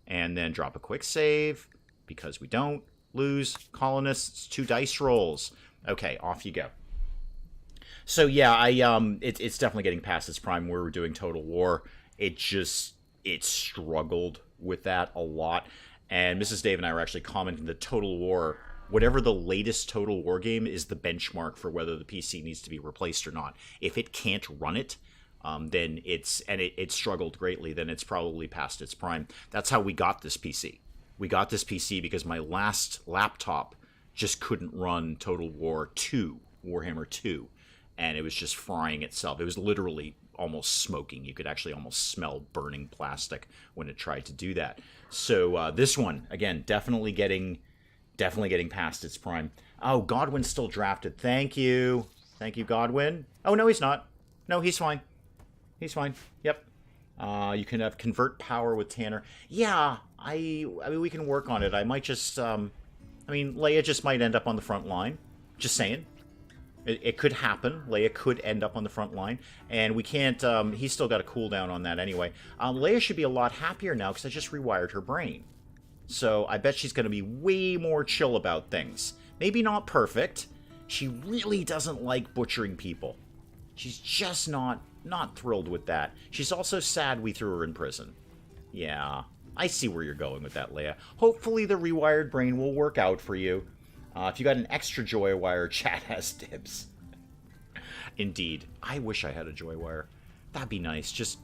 And then drop a quick save, because we don't lose Colonists 2 dice rolls. Okay, off you go. So yeah, it's definitely getting past its prime where we're doing Total War. It struggled with that a lot. And Mrs. Dave and I were actually commenting that Total War, whatever the latest Total War game, is the benchmark for whether the PC needs to be replaced or not. If it can't run it, then it struggled greatly, then it's probably past its prime. That's how we got this PC. We got this PC because my last laptop just couldn't run Total War 2, Warhammer 2, and it was just frying itself. It was literally almost smoking. You could actually almost smell burning plastic when it tried to do that. So this one, again, definitely getting past its prime. Oh, Godwin's still drafted. Thank you. Thank you, Godwin. Oh, no, he's not. No, he's fine. He's fine. Yep. You can have convert power with Tanner. Yeah, I mean, we can work on it. I might just, Leia just might end up on the front line. Just saying. It could happen. Leia could end up on the front line. And we can't, he's still got a cooldown on that anyway. Leia should be a lot happier now because I just rewired her brain. So I bet she's going to be way more chill about things. Maybe not perfect. She really doesn't like butchering people. She's just not thrilled with that. She's also sad we threw her in prison. Yeah, I see where you're going with that, Leia. Hopefully the rewired brain will work out for you. If you got an extra Joywire, chat has dibs. Indeed. I wish I had a Joywire. That'd be nice. Just,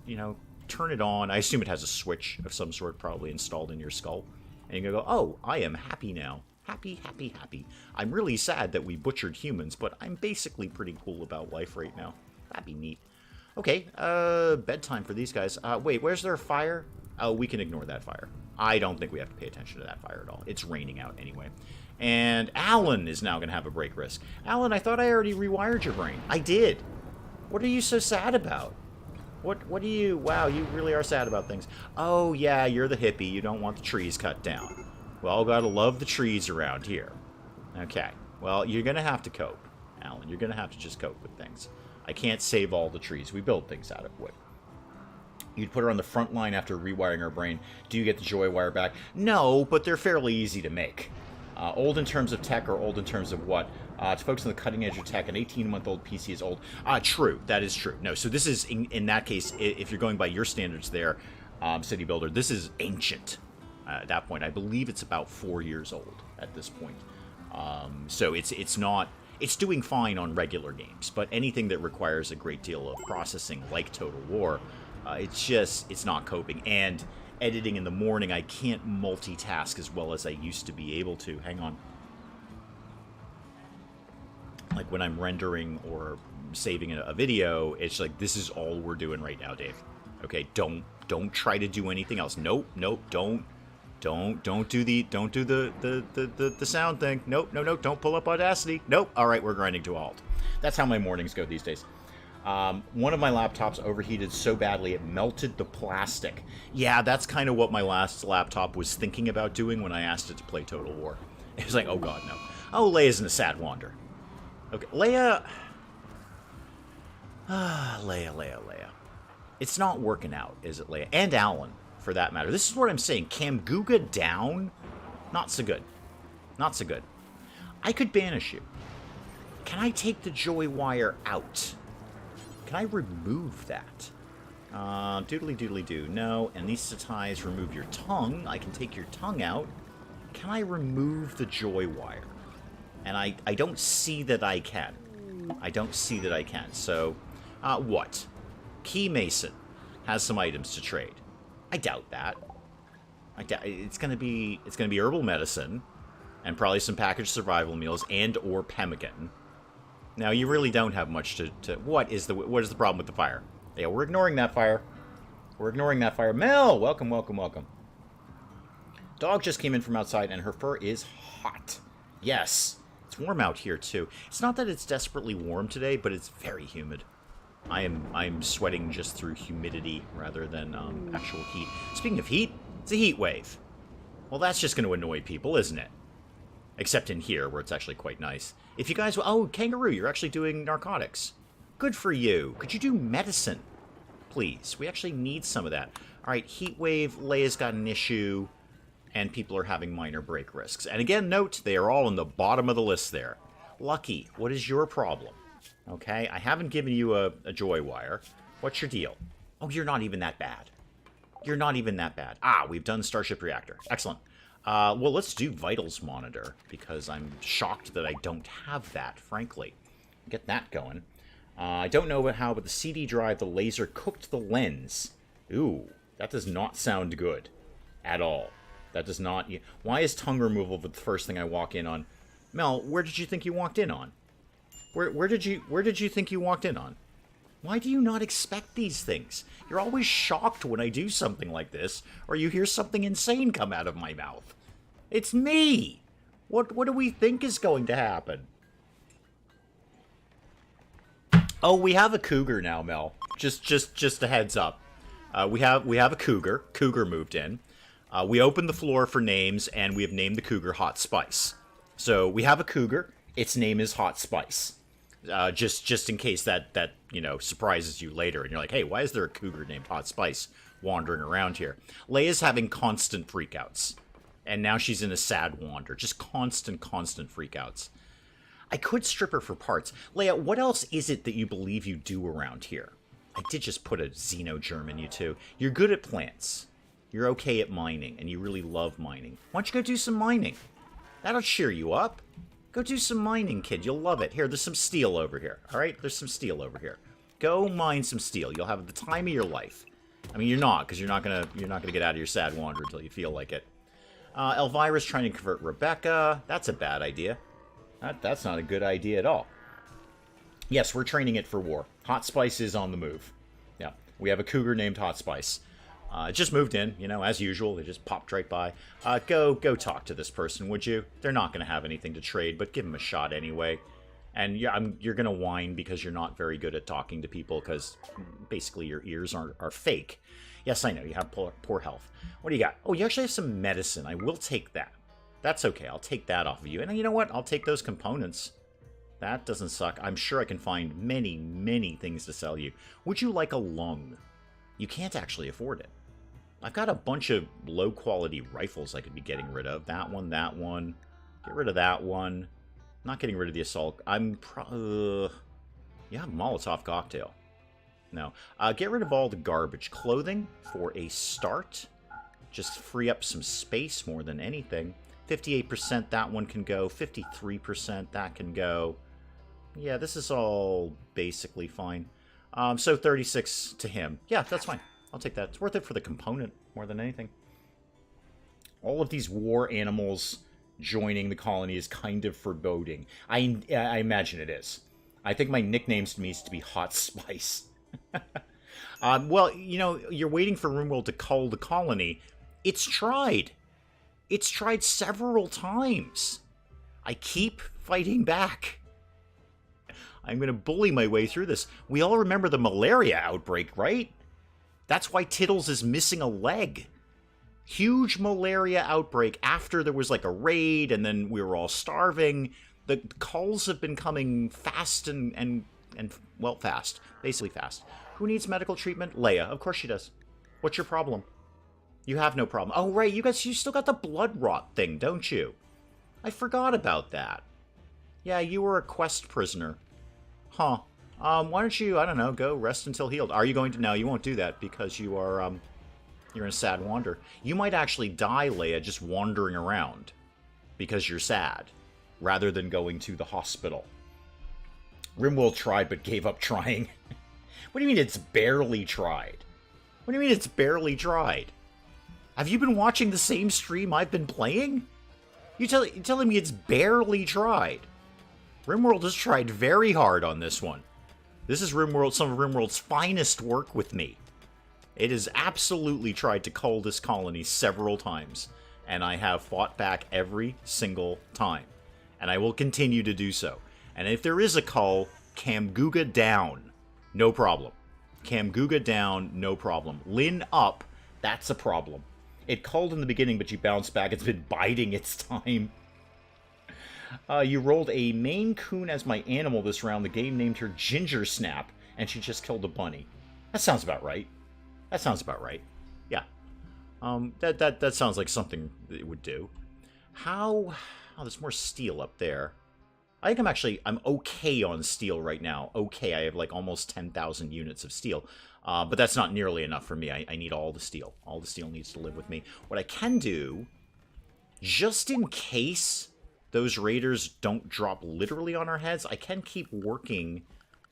turn it on. I assume it has a switch of some sort probably installed in your skull. And you can go, oh, I am happy now. Happy, happy, happy. I'm really sad that we butchered humans, but I'm basically pretty cool about life right now. That'd be neat. Okay, bedtime for these guys. Wait, where's their fire? Oh, we can ignore that fire. I don't think we have to pay attention to that fire at all. It's raining out anyway. And Alan is now going to have a break risk. Alan, I thought I already rewired your brain. I did. What are you so sad about? What do you... Wow, you really are sad about things. Oh, yeah, you're the hippie. You don't want the trees cut down. Well, gotta love the trees around here. Okay. Well, you're going to have to cope, Alan. You're going to have to just cope with things. I can't save all the trees. We build things out of wood. You'd put her on the front line after rewiring her brain. Do you get the Joywire back? No, but they're fairly easy to make. Old in terms of tech or old in terms of what? To folks on the cutting edge of tech, an 18-month-old PC is old. True. That is true. No, so this is, in that case, if you're going by your standards there, City Builder, this is ancient at that point. I believe it's about 4 years old at this point. So it's not... It's doing fine on regular games, but anything that requires a great deal of processing, like Total War, it's not coping. And editing in the morning, I can't multitask as well as I used to be able to. Hang on. Like when I'm rendering or saving a video, it's like, this is all we're doing right now, Dave. Okay, don't try to do anything else. Nope, don't do the sound thing. Nope, don't pull up Audacity. Nope. All right, we're grinding to a halt. That's how my mornings go these days. One of my laptops overheated so badly it melted the plastic. Yeah, that's kind of what my last laptop was thinking about doing when I asked it to play Total War. It was like, oh god, no. Oh, Leia's in a sad wander. Okay, Leia... Leia. It's not working out, is it, Leia? And Alan, for that matter. This is what I'm saying. Camguga down? Not so good. Not so good. I could banish you. Can I take the joy wire out? Can I remove that? Doodly-doodly-doo. No. Anesthetize, remove your tongue. I can take your tongue out. Can I remove the joy wire? And I don't see that I can. I don't see that I can. So, what? Key Mason has some items to trade. I doubt that. It's gonna be herbal medicine, and probably some packaged survival meals and or pemmican. Now you really don't have much to. What is the problem with the fire? Yeah, we're ignoring that fire. We're ignoring that fire. Mel, welcome. Dog just came in from outside, and her fur is hot. Yes, it's warm out here too. It's not that it's desperately warm today, but it's very humid. I'm sweating just through humidity rather than actual heat. Speaking of heat, it's a heat wave. Well, that's just going to annoy people, isn't it? Except in here, where it's actually quite nice. If you guys... Oh, Kangaroo, you're actually doing narcotics. Good for you. Could you do medicine? Please. We actually need some of that. Alright, heat wave. Leia's got an issue. And people are having minor break risks. And again, note, they are all in the bottom of the list there. Lucky, what is your problem? Okay, I haven't given you a joy wire. What's your deal? Oh, you're not even that bad. You're not even that bad. Ah, we've done Starship Reactor. Excellent. Well, let's do Vitals Monitor, because I'm shocked that I don't have that, frankly. Get that going. I don't know about how, but the CD drive, the laser cooked the lens. Ooh, that does not sound good. At all. That does not... Why is tongue removal the first thing I walk in on? Mel, where did you think you walked in on? Where did you think you walked in on? Why do you not expect these things? You're always shocked when I do something like this, or you hear something insane come out of my mouth. It's me! What do we think is going to happen? Oh, we have a cougar now, Mel. Just a heads up. We have a cougar. Cougar moved in. We opened the floor for names, and we have named the cougar Hot Spice. So we have a cougar. Its name is Hot Spice. Just in case that surprises you later, and you're like, hey, why is there a cougar named Hot Spice wandering around here? Leia's having constant freakouts, and now she's in a sad wander. Just constant freakouts. I could strip her for parts. Leia, what else is it that you believe you do around here? I did just put a xenogerm in you too. You're good at plants. You're okay at mining, and you really love mining. Why don't you go do some mining? That'll cheer you up. Go do some mining, kid. You'll love it. Here, there's some steel over here. All right? There's some steel over here. Go mine some steel. You'll have the time of your life. I mean, you're not, because you're not gonna get out of your sad wander until you feel like it. Elvira's trying to convert Rebecca. That's a bad idea. That's not a good idea at all. Yes, we're training it for war. Hot Spice is on the move. Yeah, we have a cougar named Hot Spice. It just moved in, as usual. They just popped right by. Go talk to this person, would you? They're not going to have anything to trade, but give them a shot anyway. And yeah, you're going to whine because you're not very good at talking to people, because basically your ears are fake. Yes, I know, you have poor health. What do you got? Oh, you actually have some medicine. I will take that. That's okay, I'll take that off of you. And you know what? I'll take those components. That doesn't suck. I'm sure I can find many things to sell you. Would you like a lung? You can't actually afford it. I've got a bunch of low-quality rifles I could be getting rid of. That one. Get rid of that one. Not getting rid of the assault. Yeah, Molotov cocktail. No. Get rid of all the garbage. Clothing, for a start. Just free up some space more than anything. 58%, that one can go. 53%, that can go. Yeah, this is all basically fine. So 36 to him. Yeah, that's fine. I'll take that. It's worth it for the component more than anything. All of these war animals joining the colony is kind of foreboding. I imagine it is. I think my nickname needs to be Hot Spice. Well, you're waiting for RimWorld to cull the colony. It's tried. It's tried several times. I keep fighting back. I'm going to bully my way through this. We all remember the malaria outbreak, right? That's why Tiddles is missing a leg. Huge malaria outbreak after there was like a raid and then we were all starving. The calls have been coming fast and well, fast. Basically fast. Who needs medical treatment? Leia. Of course she does. What's your problem? You have no problem. Oh, right. You still got the blood rot thing, don't you? I forgot about that. Yeah, you were a quest prisoner. Huh. Why don't you, I don't know, go rest until healed. Are you going to? No, you won't do that because you are, you're in a sad wander. You might actually die, Leia, just wandering around because you're sad, rather than going to the hospital. RimWorld tried but gave up trying. What do you mean it's barely tried? What do you mean it's barely tried? Have you been watching the same stream I've been playing? You're telling me it's barely tried. RimWorld has tried very hard on this one. This is RimWorld, some of RimWorld's finest work with me. It has absolutely tried to cull this colony several times, and I have fought back every single time. And I will continue to do so. And if there is a cull, Camguga down. No problem. Camguga down, no problem. Lin up, that's a problem. It culled in the beginning, but you bounced back. It's been biding its time. You rolled a Maine Coon as my animal this round. The game named her Ginger Snap, and she just killed a bunny. That sounds about right. That sounds about right. Yeah. That sounds like something that it would do. How... Oh, there's more steel up there. I think I'm okay on steel right now. Okay, I have like almost 10,000 units of steel. But that's not nearly enough for me. I need all the steel. All the steel needs to live with me. What I can do, just in case those raiders don't drop literally on our heads, I can keep working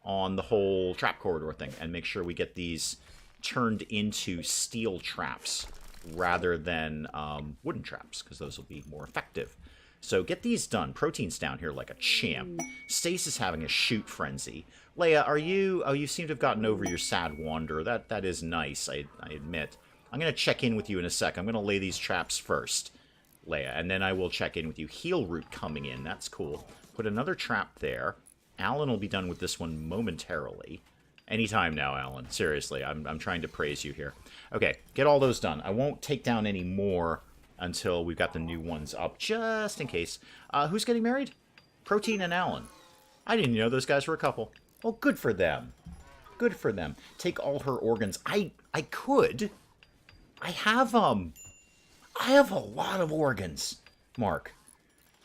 on the whole trap corridor thing and make sure we get these turned into steel traps rather than wooden traps, because those will be more effective. So get these done. Protein's down here like a champ. Stace is having a shoot frenzy. Leia, are you... Oh, you seem to have gotten over your sad wander. That is nice, I admit. I'm going to check in with you in a sec. I'm going to lay these traps first, Leia, and then I will check in with you. Heal root coming in. That's cool. Put another trap there. Alan will be done with this one momentarily. Anytime now, Alan. Seriously, I'm trying to praise you here. Okay, get all those done. I won't take down any more until we've got the new ones up, just in case. Who's getting married? Protein and Alan. I didn't know those guys were a couple. Well, good for them. Good for them. Take all her organs. I could. I have a lot of organs, Mark.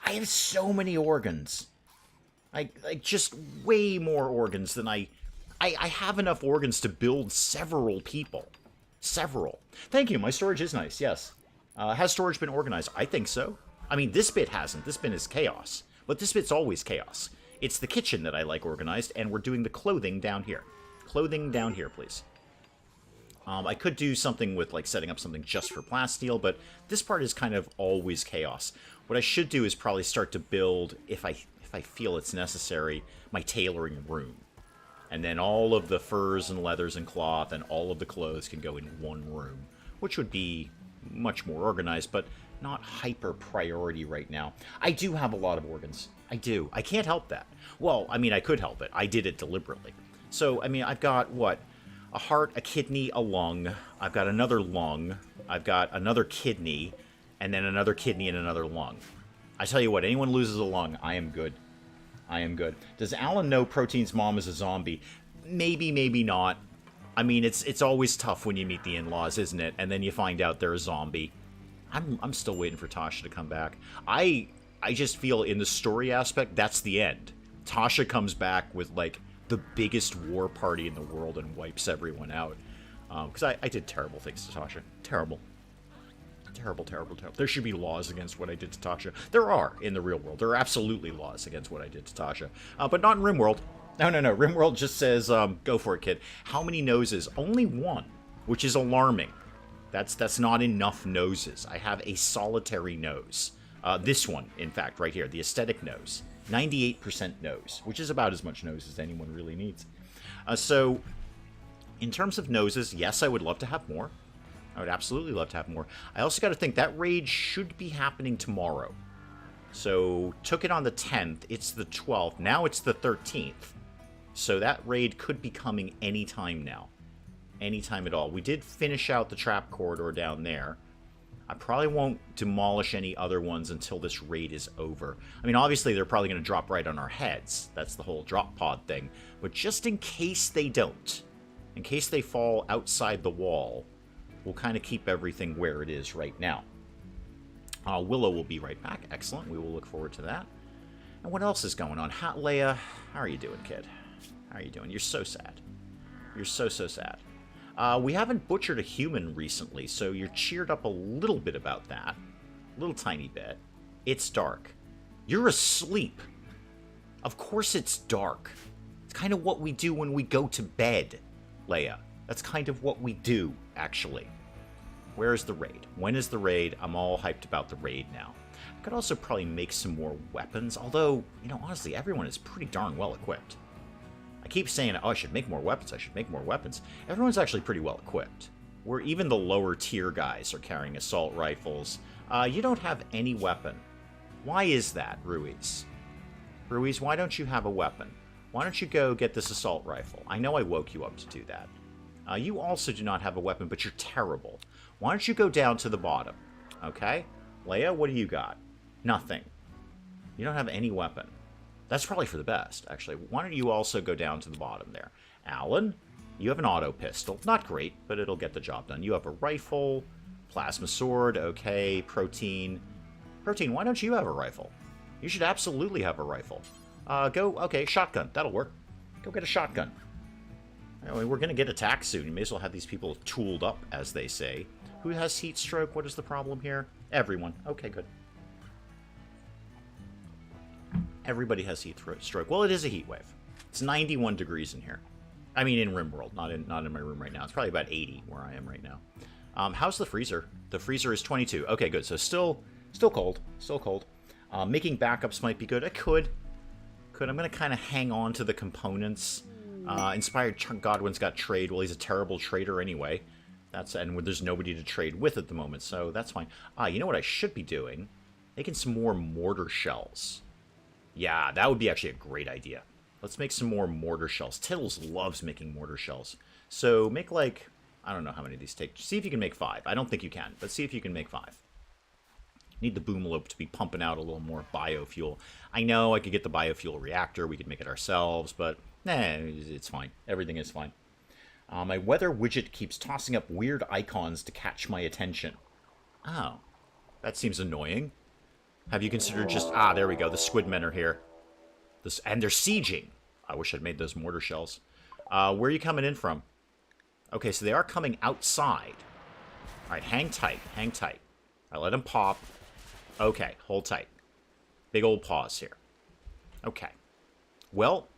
I have so many organs. I just way more organs than I have enough organs to build several people. Several. Thank you. My storage is nice, yes. Has storage been organized? I think so. I mean, this bit hasn't. This bit is chaos. But this bit's always chaos. It's the kitchen that I like organized, and we're doing the clothing down here. Clothing down here, please. I could do something with, like, setting up something just for plasteel, but this part is kind of always chaos. What I should do is probably start to build, if I feel it's necessary, my tailoring room. And then all of the furs and leathers and cloth and all of the clothes can go in one room, which would be much more organized, but not hyper priority right now. I do have a lot of organs. I do. I can't help that. Well, I mean, I could help it. I did it deliberately. So, I mean, I've got, what? A heart, a kidney, a lung. I've got another lung. I've got another kidney, and then another kidney and another lung. I tell you what, anyone loses a lung, I am good. I am good. Does Alan know Protein's mom is a zombie? Maybe, maybe not. I mean, it's always tough when you meet the in-laws, isn't it? And then you find out they're a zombie. I'm still waiting for Tasha to come back. I just feel in the story aspect, that's the end. Tasha comes back with, like, the biggest war party in the world and wipes everyone out. Because I did terrible things to Tasha. Terrible. Terrible, terrible, terrible. There should be laws against what I did to Tasha. There are in the real world. There are absolutely laws against what I did to Tasha. But not in RimWorld. No. RimWorld just says, go for it, kid. How many noses? Only one, which is alarming. That's not enough noses. I have a solitary nose. This one, in fact, right here, the aesthetic nose. 98% nose, which is about as much nose as anyone really needs. So, in terms of noses, yes, I would love to have more. I would absolutely love to have more. I also got to think that raid should be happening tomorrow. So, took it on the 10th. It's the 12th. Now it's the 13th. So that raid could be coming anytime now. Anytime at all. We did finish out the trap corridor down there. I probably won't demolish any other ones until this raid is over. I mean, obviously, they're probably going to drop right on our heads. That's the whole drop pod thing. But just in case they don't, in case they fall outside the wall, we'll kind of keep everything where it is right now. Willow will be right back. Excellent. We will look forward to that. And what else is going on? Leia, how are you doing, kid? How are you doing? You're so sad. You're so, so sad. We haven't butchered a human recently, so you're cheered up a little bit about that. A little tiny bit. It's dark. You're asleep. Of course it's dark. It's kind of what we do when we go to bed, Leia. That's kind of what we do, actually. Where is the raid? When is the raid? I'm all hyped about the raid now. I could also probably make some more weapons, although, you know, honestly, everyone is pretty darn well equipped. I keep saying, oh, I should make more weapons, I should make more weapons. Everyone's actually pretty well equipped. Where even the lower tier guys are carrying assault rifles. You don't have any weapon. Why is that, Ruiz? Ruiz, why don't you have a weapon? Why don't you go get this assault rifle? I know I woke you up to do that. You also do not have a weapon, but you're terrible. Why don't you go down to the bottom? Okay? Leia, what do you got? Nothing. You don't have any weapon. That's probably for the best, actually. Why don't you also go down to the bottom there? Alan, you have an auto pistol. Not great, but it'll get the job done. You have a rifle, plasma sword, okay, protein. Protein, why don't you have a rifle? You should absolutely have a rifle. Okay, shotgun. That'll work. Go get a shotgun. Anyway, we're going to get attacked soon. You may as well have these people tooled up, as they say. Who has heat stroke? What is the problem here? Everyone. Okay, good. Everybody has heat stroke. Well, it is a heat wave. It's 91 degrees in here. I mean, in RimWorld, not in my room right now. It's probably about 80 where I am right now. How's the freezer? The freezer is 22. Okay, good. So still cold. Still cold. Making backups might be good. I could. I'm going to kind of hang on to the components. Inspired Godwin's got trade. Well, he's a terrible trader anyway. And there's nobody to trade with at the moment, so that's fine. You know what I should be doing? Making some more mortar shells. Yeah, that would be actually a great idea. Let's make some more mortar shells. Tiddles loves making mortar shells. So make like, I don't know how many of these take. See if you can make 5. I don't think you can, but see if you can make 5. Need the boomlope to be pumping out a little more biofuel. I know I could get the biofuel reactor. We could make it ourselves, but it's fine. Everything is fine. My weather widget keeps tossing up weird icons to catch my attention. Oh, that seems annoying. Have you considered just... there we go. The squid men are here. And they're sieging. I wish I'd made those mortar shells. Where are you coming in from? Okay, so they are coming outside. All right, hang tight. Hang tight. I let them pop. Okay, hold tight. Big old pause here. Okay. Well,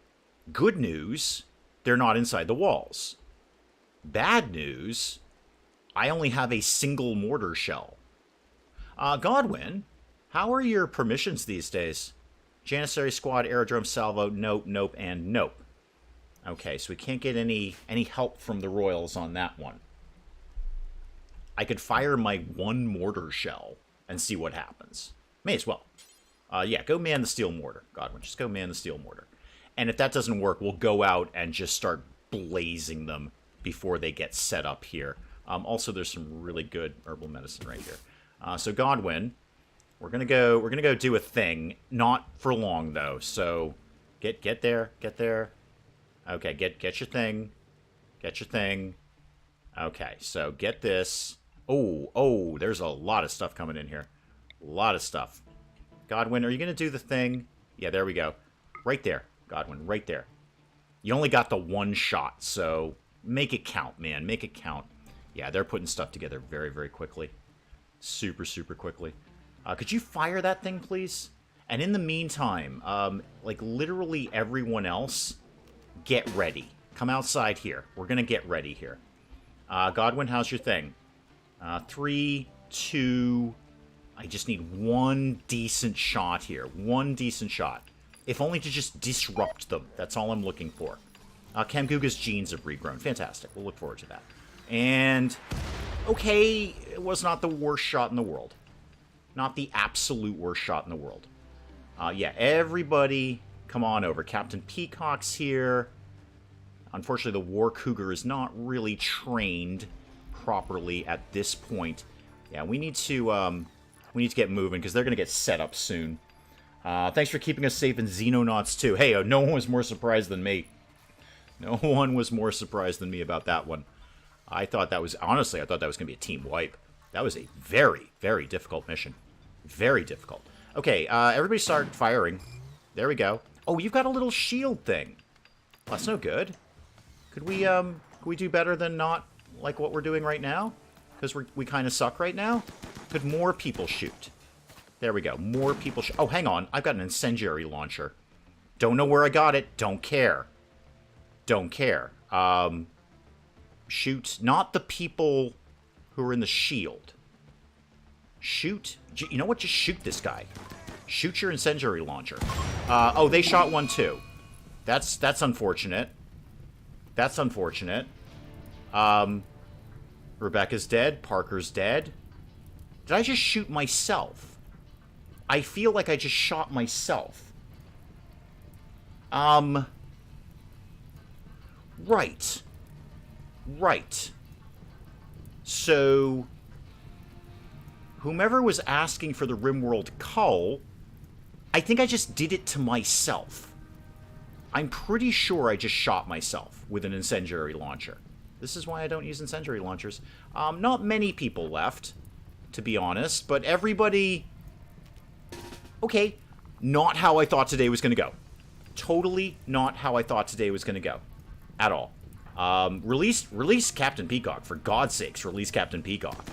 good news, they're not inside the walls. Bad news, I only have a single mortar shell. Godwin, how are your permissions these days? Janissary squad, aerodrome, salvo, nope, nope, and nope. Okay, so we can't get any help from the royals on that one. I could fire my one mortar shell and see what happens. May as well. Yeah, go man the steel mortar, Godwin. Just go man the steel mortar. And if that doesn't work, we'll go out and just start blazing them before they get set up here. Also, there's some really good herbal medicine right here. So Godwin, we're gonna go do a thing. Not for long though. So get there. Okay, get your thing. Get your thing. Okay, so get this. Oh, there's a lot of stuff coming in here. A lot of stuff. Godwin, are you gonna do the thing? Yeah, there we go. Right there, Godwin, right there. You only got the one shot, so make it count, man. Make it count. Yeah, they're putting stuff together very, very quickly. Super, super quickly. Could you fire that thing, please? And in the meantime, like literally everyone else, get ready. Come outside here. We're going to get ready here. Godwin, how's your thing? 3, 2... I just need one decent shot here. One decent shot. If only to just disrupt them. That's all I'm looking for. Kamguga's genes have regrown. Fantastic. We'll look forward to that. And, okay, it was not the worst shot in the world. Not the absolute worst shot in the world. Yeah, everybody, come on over. Captain Peacock's here. Unfortunately, the war cougar is not really trained properly at this point. Yeah, we need to get moving because they're going to get set up soon. Thanks for keeping us safe in Xenonauts 2. Hey, no one was more surprised than me. No one was more surprised than me about that one. I thought that was, honestly, I thought that was going to be a team wipe. That was a very, very difficult mission. Very difficult. Okay, everybody start firing. There we go. Oh, you've got a little shield thing. Well, that's no good. Could we do better than not like what we're doing right now? Because we kind of suck right now? Could more people shoot? There we go. More people shoot. Oh, hang on. I've got an incendiary launcher. Don't know where I got it. Don't care. Don't care. Shoot. Not the people who are in the shield. Shoot. You know what? Just shoot this guy. Shoot your incendiary launcher. Oh, they shot one too. That's unfortunate. That's unfortunate. Rebecca's dead. Parker's dead. Did I just shoot myself? I feel like I just shot myself. Right. Right. So, whomever was asking for the RimWorld cull, I think I just did it to myself. I'm pretty sure I just shot myself with an incendiary launcher. This is why I don't use incendiary launchers. Not many people left, to be honest, but everybody... Okay, not how I thought today was going to go. Totally not how I thought today was going to go. At all. Release Captain Peacock. For God's sakes, release Captain Peacock.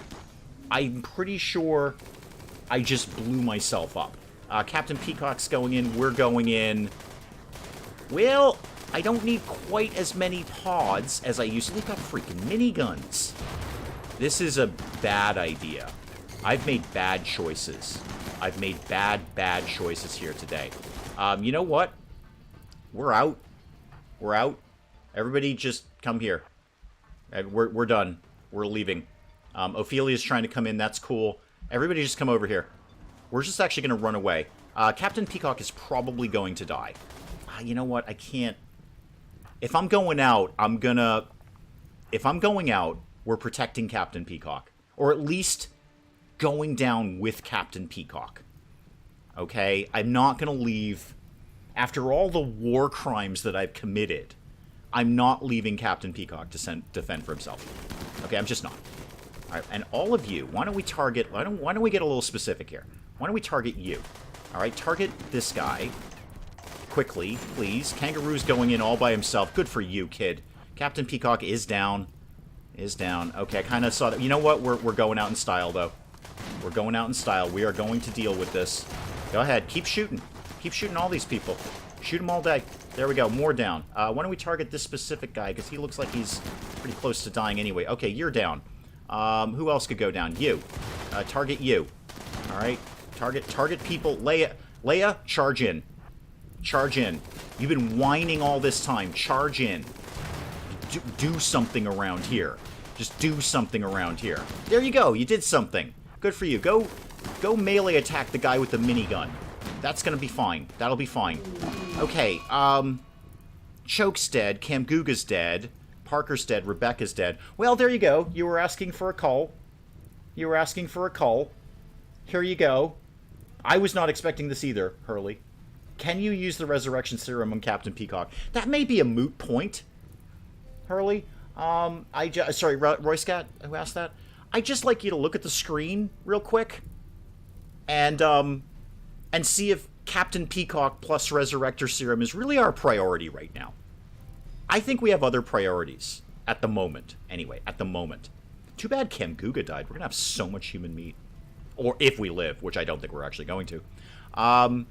I'm pretty sure I just blew myself up. Captain Peacock's going in. We're going in. Well, I don't need quite as many pods as I used to. They've got freaking miniguns. This is a bad idea. I've made bad choices. I've made bad choices here today. You know what? We're out. We're out. Everybody just come here. We're done. We're leaving. Ophelia's trying to come in. That's cool. Everybody just come over here. We're just actually going to run away. Captain Peacock is probably going to die. You know what? I can't... If I'm going out, I'm gonna... If I'm going out, we're protecting Captain Peacock. Or at least going down with Captain Peacock. Okay? I'm not gonna leave... After all the war crimes that I've committed, I'm not leaving Captain Peacock to defend for himself. Okay, I'm just not. Alright, and all of you, why don't we target... Why don't we get a little specific here? Why don't we target you? Alright, target this guy. Quickly, please. Kangaroo's going in all by himself. Good for you, kid. Captain Peacock is down. Is down. Okay, I kind of saw that. You know what? We're going out in style, though. We're going out in style. We are going to deal with this. Go ahead. Keep shooting. Keep shooting all these people. Shoot them all day. There we go. More down. Why don't we target this specific guy? Because he looks like he's pretty close to dying anyway. Okay, you're down. Who else could go down? You. Target you. All right. Target people. Leia, charge in. Charge in. You've been whining all this time. Charge in. Do something around here. Just do something around here. There you go. You did something. Good for you. Go melee attack the guy with the minigun. That's gonna be fine. That'll be fine. Okay, Choke's dead. Camguga's dead. Parker's dead. Rebecca's dead. Well, there you go. You were asking for a cull. You were asking for a cull. Here you go. I was not expecting this either, Hurley. Can you use the resurrection serum on Captain Peacock? That may be a moot point, Hurley. Sorry, Royscat, who asked that? I'd just like you to look at the screen real quick and see if Captain Peacock plus resurrector serum is really our priority right now. I think we have other priorities at the moment. Anyway, at the moment. Too bad Camguga died. We're going to have so much human meat. Or if we live, which I don't think we're actually going to.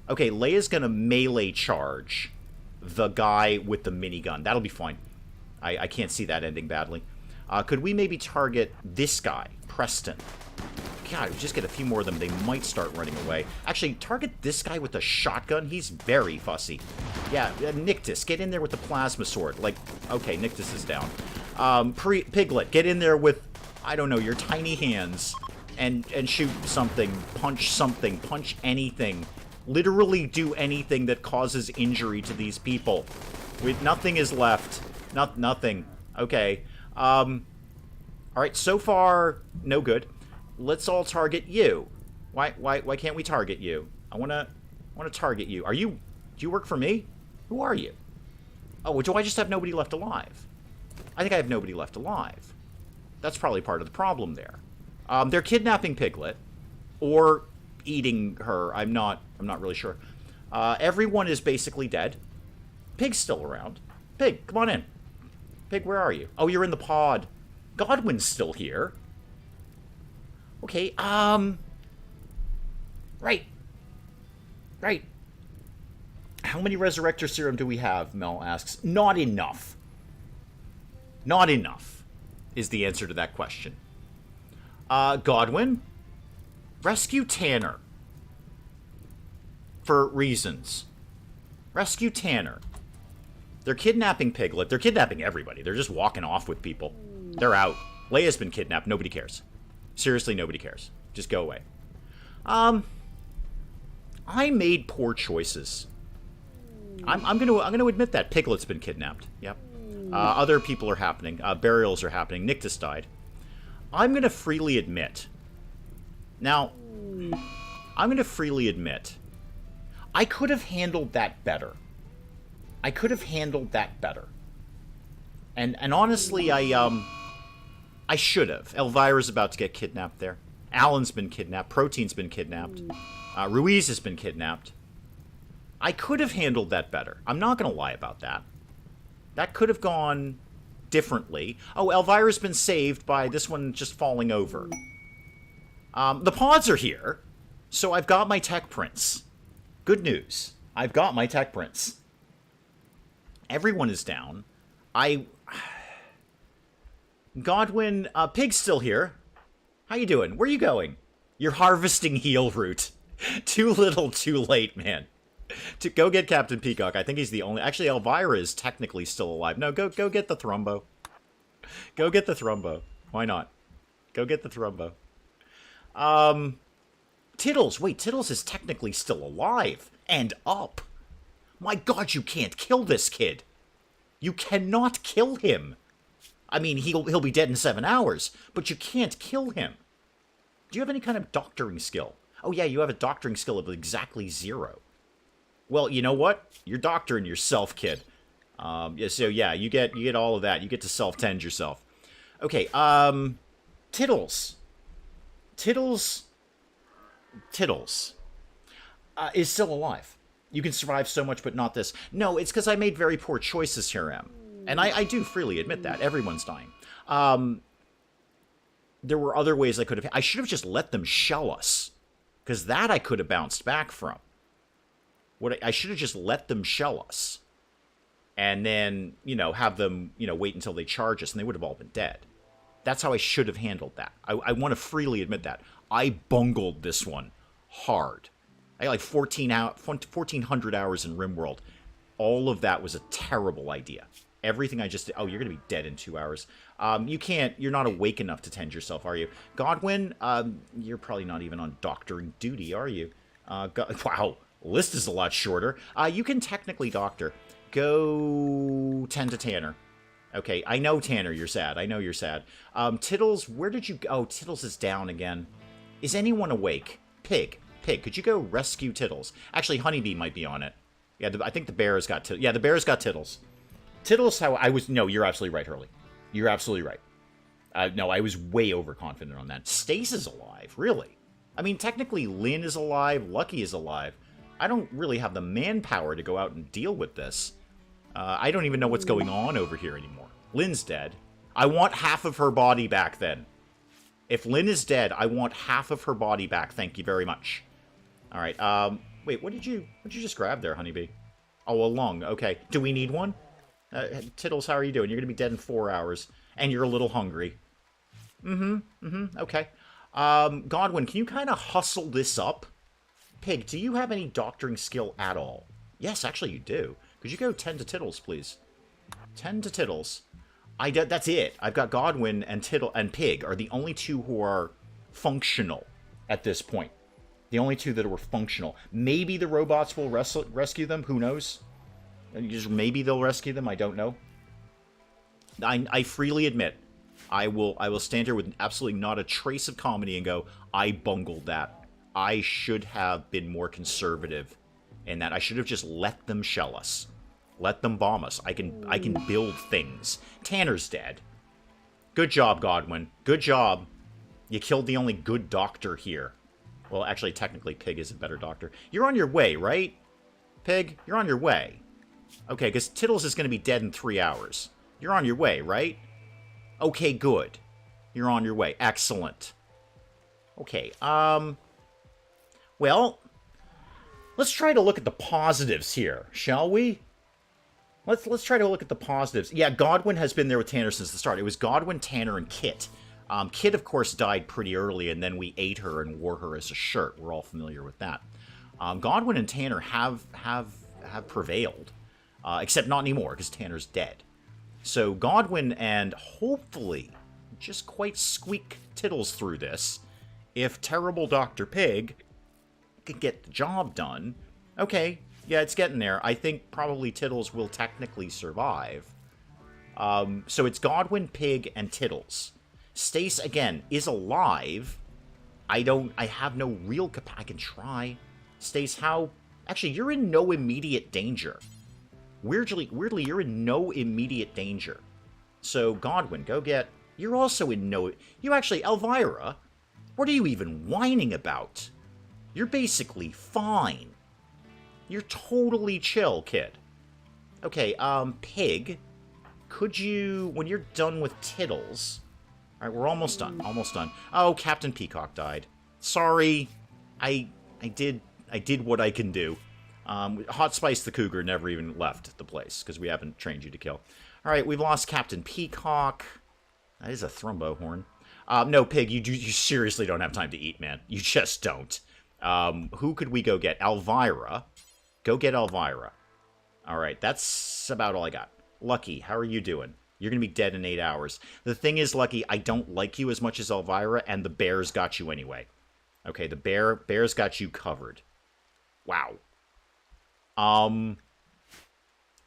Okay, Leia's gonna melee charge the guy with the minigun. That'll be fine. I can't see that ending badly. Could we maybe target this guy, Preston? God, we just get a few more of them, they might start running away. Actually, target this guy with the shotgun. He's very fussy. Yeah, Nictus, get in there with the plasma sword. Like, okay, Nictus is down. Piglet, get in there with, I don't know, your tiny hands. And shoot something, punch anything. Literally do anything that causes injury to these people. Nothing is left. Nothing. Okay. All right. So far, no good. Let's all target you. Why can't we target you? I wanna target you. Do you work for me? Who are you? Oh, do I just have nobody left alive? I think I have nobody left alive. That's probably part of the problem there. They're kidnapping Piglet, or eating her. I'm not really sure. Everyone is basically dead. Pig's still around. Pig, come on in. Pig, where are you? Oh, you're in the pod. Godwin's still here. Okay, Right. How many Resurrector Serum do we have, Mel asks. Not enough. Not enough is the answer to that question. Godwin, rescue Tanner. For reasons. Rescue Tanner. They're kidnapping Piglet. They're kidnapping everybody. They're just walking off with people. They're out. Leia's been kidnapped. Nobody cares. Seriously, nobody cares. Just go away. I made poor choices. I'm gonna admit that. Piglet's been kidnapped. Yep. Other people are happening. Burials are happening. Nictus died. I'm gonna freely admit. Now, I'm gonna freely admit. I could have handled that better. I could have handled that better. And honestly, I should have. Elvira's about to get kidnapped there. Alan's been kidnapped. Protein's been kidnapped. Ruiz has been kidnapped. I could have handled that better. I'm not going to lie about that. That could have gone differently. Oh, Elvira's been saved by this one just falling over. The pods are here, so I've got my tech prints. Good news. I've got my tech prints. Everyone is down. Godwin, Pig's still here. How you doing? Where are you going? You're harvesting heal root. Too little, too late, man. To go get Captain Peacock. I think he's the only... Actually, Elvira is technically still alive. No, go get the Thrumbo. Go get the Thrumbo. Why not? Go get the Thrumbo. Tiddles. Wait, Tiddles is technically still alive. And up. My god, you can't kill this kid. You cannot kill him. I mean, he'll be dead in 7 hours, but you can't kill him. Do you have any kind of doctoring skill? Oh yeah, you have a doctoring skill of exactly 0. Well, you know what? You're doctoring yourself, kid. Yeah, so yeah, you get all of that. You get to self-tend yourself. Okay, Tiddles. Tiddles is still alive. You can survive so much, but not this. No, it's because I made very poor choices here, Em. And I do freely admit that. Everyone's dying. There were other ways I could have... I should have just let them shell us. Because that I could have bounced back from. I should have just let them shell us. And then, have them, wait until they charge us, and they would have all been dead. That's how I should have handled that. I want to freely admit that. I bungled this one hard. I got like 1,400 hours in RimWorld. All of that was a terrible idea. Everything I just did... Oh, you're going to be dead in 2 hours. You're not awake enough to tend yourself, are you? Godwin, you're probably not even on doctoring duty, are you? Wow, list is a lot shorter. You can technically doctor. Go tend to Tanner. Okay, I know, Tanner, you're sad. I know you're sad. Tiddles, where did you go? Oh, Tiddles is down again. Is anyone awake? Pig, could you go rescue Tiddles? Actually, Honeybee might be on it. Yeah, I think the bear has got Tiddles. Yeah, the bear's got Tiddles. Tiddles, no, you're absolutely right, Hurley. You're absolutely right. No, I was way overconfident on that. Stace is alive, really? I mean, technically, Lynn is alive, Lucky is alive. I don't really have the manpower to go out and deal with this. I don't even know what's going on over here anymore. Lynn's dead. I want half of her body back, then. If Lynn is dead, I want half of her body back. Thank you very much. All right. Wait, what did you just grab there, Honeybee? Oh, a lung. Okay. Do we need one? Tiddles, how are you doing? You're going to be dead in 4 hours. And you're a little hungry. Okay. Godwin, can you kind of hustle this up? Pig, do you have any doctoring skill at all? Yes, actually you do. Could you go tend to Tiddles, please? Tend to Tiddles. That's it. I've got Godwin and Pig are the only two who are functional at this point. The only two that were functional. Maybe the robots will rescue them. Who knows? Maybe they'll rescue them. I don't know. I freely admit, I will stand here with absolutely not a trace of comedy and go, I bungled that. I should have been more conservative in that. I should have just let them shell us. Let them bomb us. I can build things. Tanner's dead. Good job, Godwin. Good job. You killed the only good doctor here. Well, actually, technically, Pig is a better doctor. You're on your way, right? Pig, you're on your way. Okay, because Tittles is going to be dead in 3 hours. You're on your way, right? Okay, good. You're on your way. Excellent. Okay, well, let's try to look at the positives here, shall we? Let's try to look at the positives. Yeah, Godwin has been there with Tanner since the start. It was Godwin, Tanner, and Kit. Kit, of course, died pretty early, and then we ate her and wore her as a shirt. We're all familiar with that. Godwin and Tanner have prevailed, except not anymore, because Tanner's dead. So Godwin and hopefully just quite squeak Tittles through this. If terrible Dr. Pig can get the job done, okay, yeah, it's getting there. I think probably Tittles will technically survive. So it's Godwin, Pig, and Tittles. Stace, again, is alive. I have no real I can try. Stace, how... Actually, you're in no immediate danger. Weirdly, you're in no immediate danger. So, Godwin, go get... You're also in no... You actually, Elvira, what are you even whining about? You're basically fine. You're totally chill, kid. Okay, Pig, could you... When you're done with Tittles... Alright, we're almost done. Almost done. Oh, Captain Peacock died. Sorry. I did what I can do. Hot Spice the Cougar never even left the place, because we haven't trained you to kill. Alright, we've lost Captain Peacock. That is a thrumbo horn. No, Pig, you seriously don't have time to eat, man. You just don't. Who could we go get? Elvira. Go get Elvira. Alright, that's about all I got. Lucky, how are you doing? You're going to be dead in 8 hours. The thing is, Lucky, I don't like you as much as Elvira, and the bears got you anyway. Okay, the bears got you covered. Wow.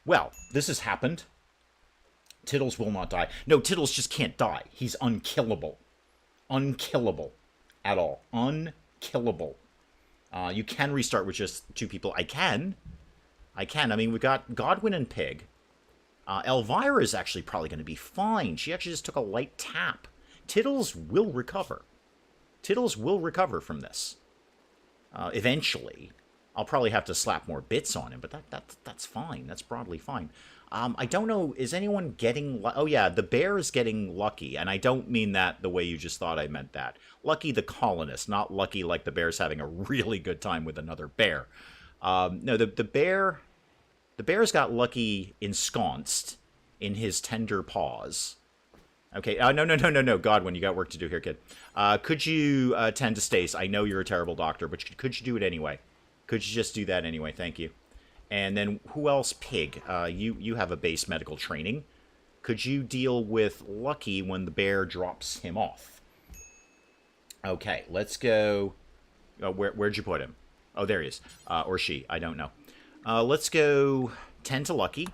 Well, this has happened. Tittles will not die. No, Tittles just can't die. He's unkillable. Unkillable. At all. Unkillable. You can restart with just 2 people. I can. I mean, we've got Godwin and Pig. Elvira is actually probably going to be fine. She actually just took a light tap. Tittles will recover. Tittles will recover from this. Eventually. I'll probably have to slap more bits on him, but that's fine. That's broadly fine. I don't know, is anyone getting... Oh yeah, the bear is getting Lucky, and I don't mean that the way you just thought I meant that. Lucky the colonist, not Lucky like the bear's having a really good time with another bear. No, the bear's got Lucky ensconced in his tender paws. Okay, no, Godwin, you got work to do here, kid. Could you tend to Stace? I know you're a terrible doctor, but could you do it anyway? Could you just do that anyway? Thank you. And then, who else? Pig. You have a base medical training. Could you deal with Lucky when the bear drops him off? Okay, let's go... where'd you put him? Oh, there he is. Or she. I don't know. Let's go tend to Lucky.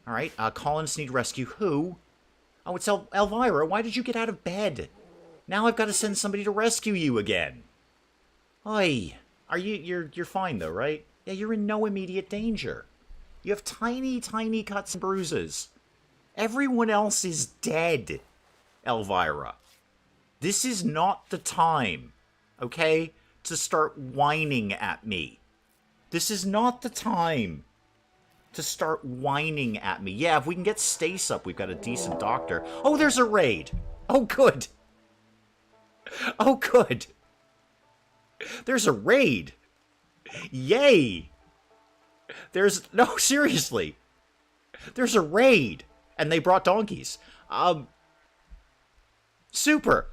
Alright, Colonists need rescue. Who? Oh, it's Elvira. Why did you get out of bed? Now I've got to send somebody to rescue you again. Oi. You're fine though, right? Yeah, you're in no immediate danger. You have tiny, tiny cuts and bruises. Everyone else is dead, Elvira. This is not the time, okay, to start whining at me. This is not the time to start whining at me. Yeah, if we can get Stace up, we've got a decent doctor. Oh, there's a raid. Oh, good. Oh, good. There's a raid. Yay. No, seriously. There's a raid. And they brought donkeys. Super.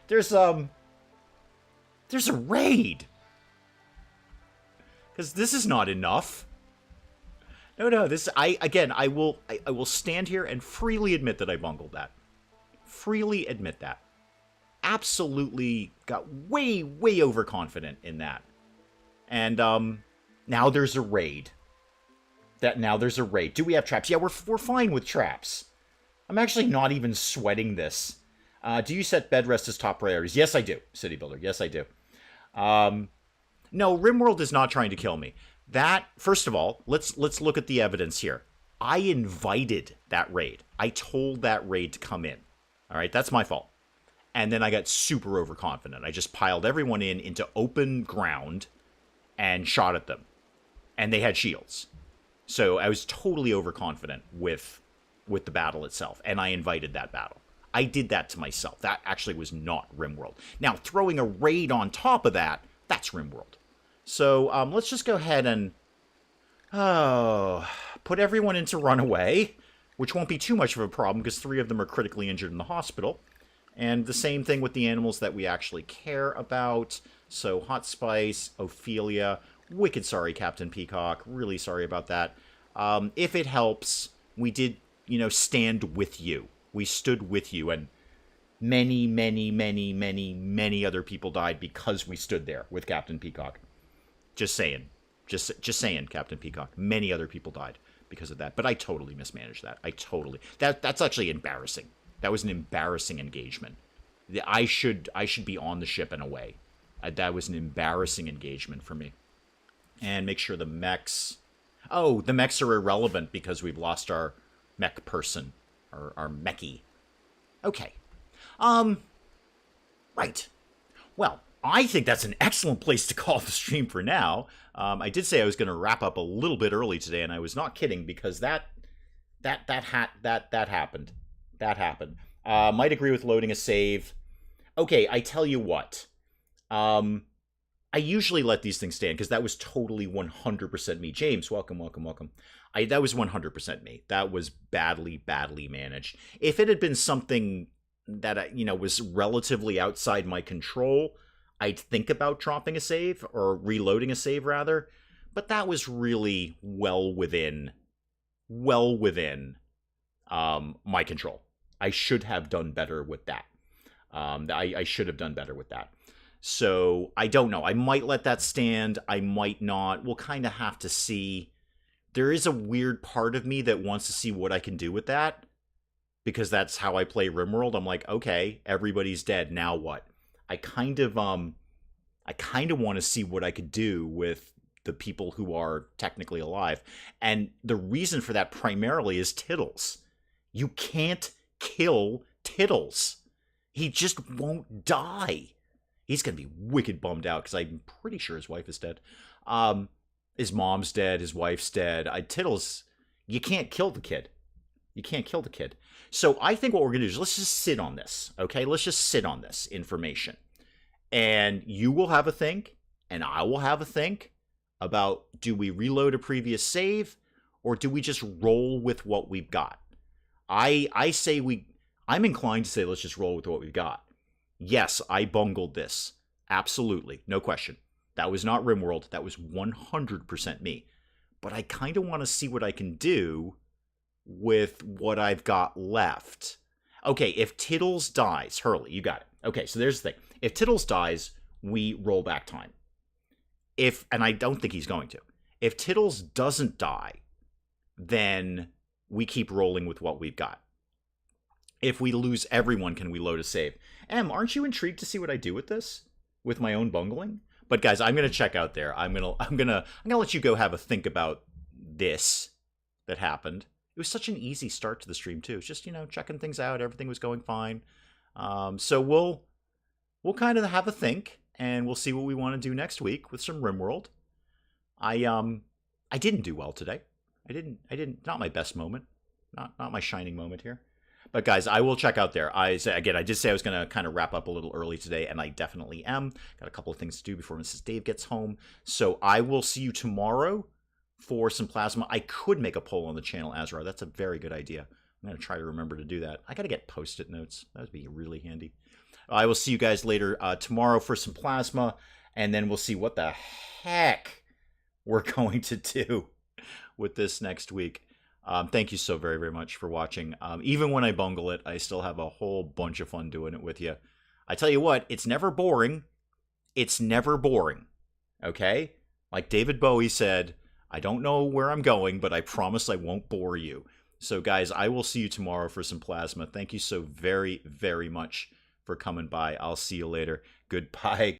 There's a raid. Because this is not enough. No, I will stand here and freely admit that I bungled that. Freely admit that. Absolutely got way overconfident in that. And, now there's a raid. That now there's a raid. Do we have traps? Yeah, we're fine with traps. I'm actually not even sweating this. Do you set bed rest as top priorities? Yes, I do, City Builder. Yes, I do. No, RimWorld is not trying to kill me. That, first of all, let's look at the evidence here. I invited that raid. I told that raid to come in. All right, that's my fault. And then I got super overconfident. I just piled everyone into open ground and shot at them. And they had shields. So I was totally overconfident with the battle itself. And I invited that battle. I did that to myself. That actually was not RimWorld. Now, throwing a raid on top of that, that's RimWorld. So let's just go ahead and put everyone into runaway, which won't be too much of a problem because 3 of them are critically injured in the hospital. And the same thing with the animals that we actually care about. So Hot Spice, Ophelia, wicked sorry, Captain Peacock. Really sorry about that. If it helps, we did, stand with you. We stood with you, and many, many, many, many, many other people died because we stood there with Captain Peacock. Just saying. Just saying, Captain Peacock. Many other people died because of that. But I totally mismanaged that. That's actually embarrassing. That was an embarrassing engagement. I should be on the ship and away. That was an embarrassing engagement for me. And make sure the mechs... Oh, the mechs are irrelevant because we've lost our mech person. Our mechy. Okay. Right. Well, I think that's an excellent place to call the stream for now. I did say I was going to wrap up a little bit early today, and I was not kidding because that happened. That happened. Might agree with loading a save. Okay, I tell you what. I usually let these things stand because that was totally 100% me. James, welcome. That was 100% me. That was badly managed. If it had been something that was relatively outside my control, I'd think about dropping a save or reloading a save rather. But that was really well within my control. I should have done better with that. I should have done better with that. So I don't know. I might let that stand. I might not. We'll kind of have to see. There is a weird part of me that wants to see what I can do with that, because that's how I play RimWorld. I'm like, okay, everybody's dead. Now what? I kind of want to see what I could do with the people who are technically alive. And the reason for that primarily is Tittles. You can't kill Tittles. He just won't die. He's going to be wicked bummed out because I'm pretty sure his wife is dead. His mom's dead. His wife's dead. Tittles, you can't kill the kid. You can't kill the kid. So I think what we're going to do is let's just sit on this, okay? Let's just sit on this information. And you will have a think, and I will have a think about, do we reload a previous save, or do we just roll with what we've got? I'm inclined to say let's just roll with what we've got. Yes, I bungled this. Absolutely. No question. That was not RimWorld. That was 100% me. But I kind of want to see what I can do with what I've got left. Okay, if Tittles dies, Hurley, you got it. Okay, so there's the thing. If Tittles dies, we roll back time. And I don't think he's going to. If Tittles doesn't die, then we keep rolling with what we've got. If we lose everyone, can we load a save? Aren't you intrigued to see what I do with this? With my own bungling? But guys, I'm gonna check out there. I'm gonna let you go have a think about this that happened. It was such an easy start to the stream too. It's just, checking things out. Everything was going fine. So we'll kind of have a think, and we'll see what we want to do next week with some RimWorld. I didn't do well today. I didn't. Not my best moment. Not my shining moment here. But guys, I will check out there. I did say I was going to kind of wrap up a little early today, and I definitely am. Got a couple of things to do before Mrs. Dave gets home. So I will see you tomorrow for some plasma. I could make a poll on the channel, Azra. That's a very good idea. I'm going to try to remember to do that. I got to get Post-it notes. That would be really handy. I will see you guys later tomorrow for some plasma, and then we'll see what the heck we're going to do with this next week. Thank you so very, very much for watching. Even when I bungle it, I still have a whole bunch of fun doing it with you. I tell you what, it's never boring. It's never boring. Okay? Like David Bowie said, I don't know where I'm going, but I promise I won't bore you. So, guys, I will see you tomorrow for some plasma. Thank you so very, very much for coming by. I'll see you later. Goodbye.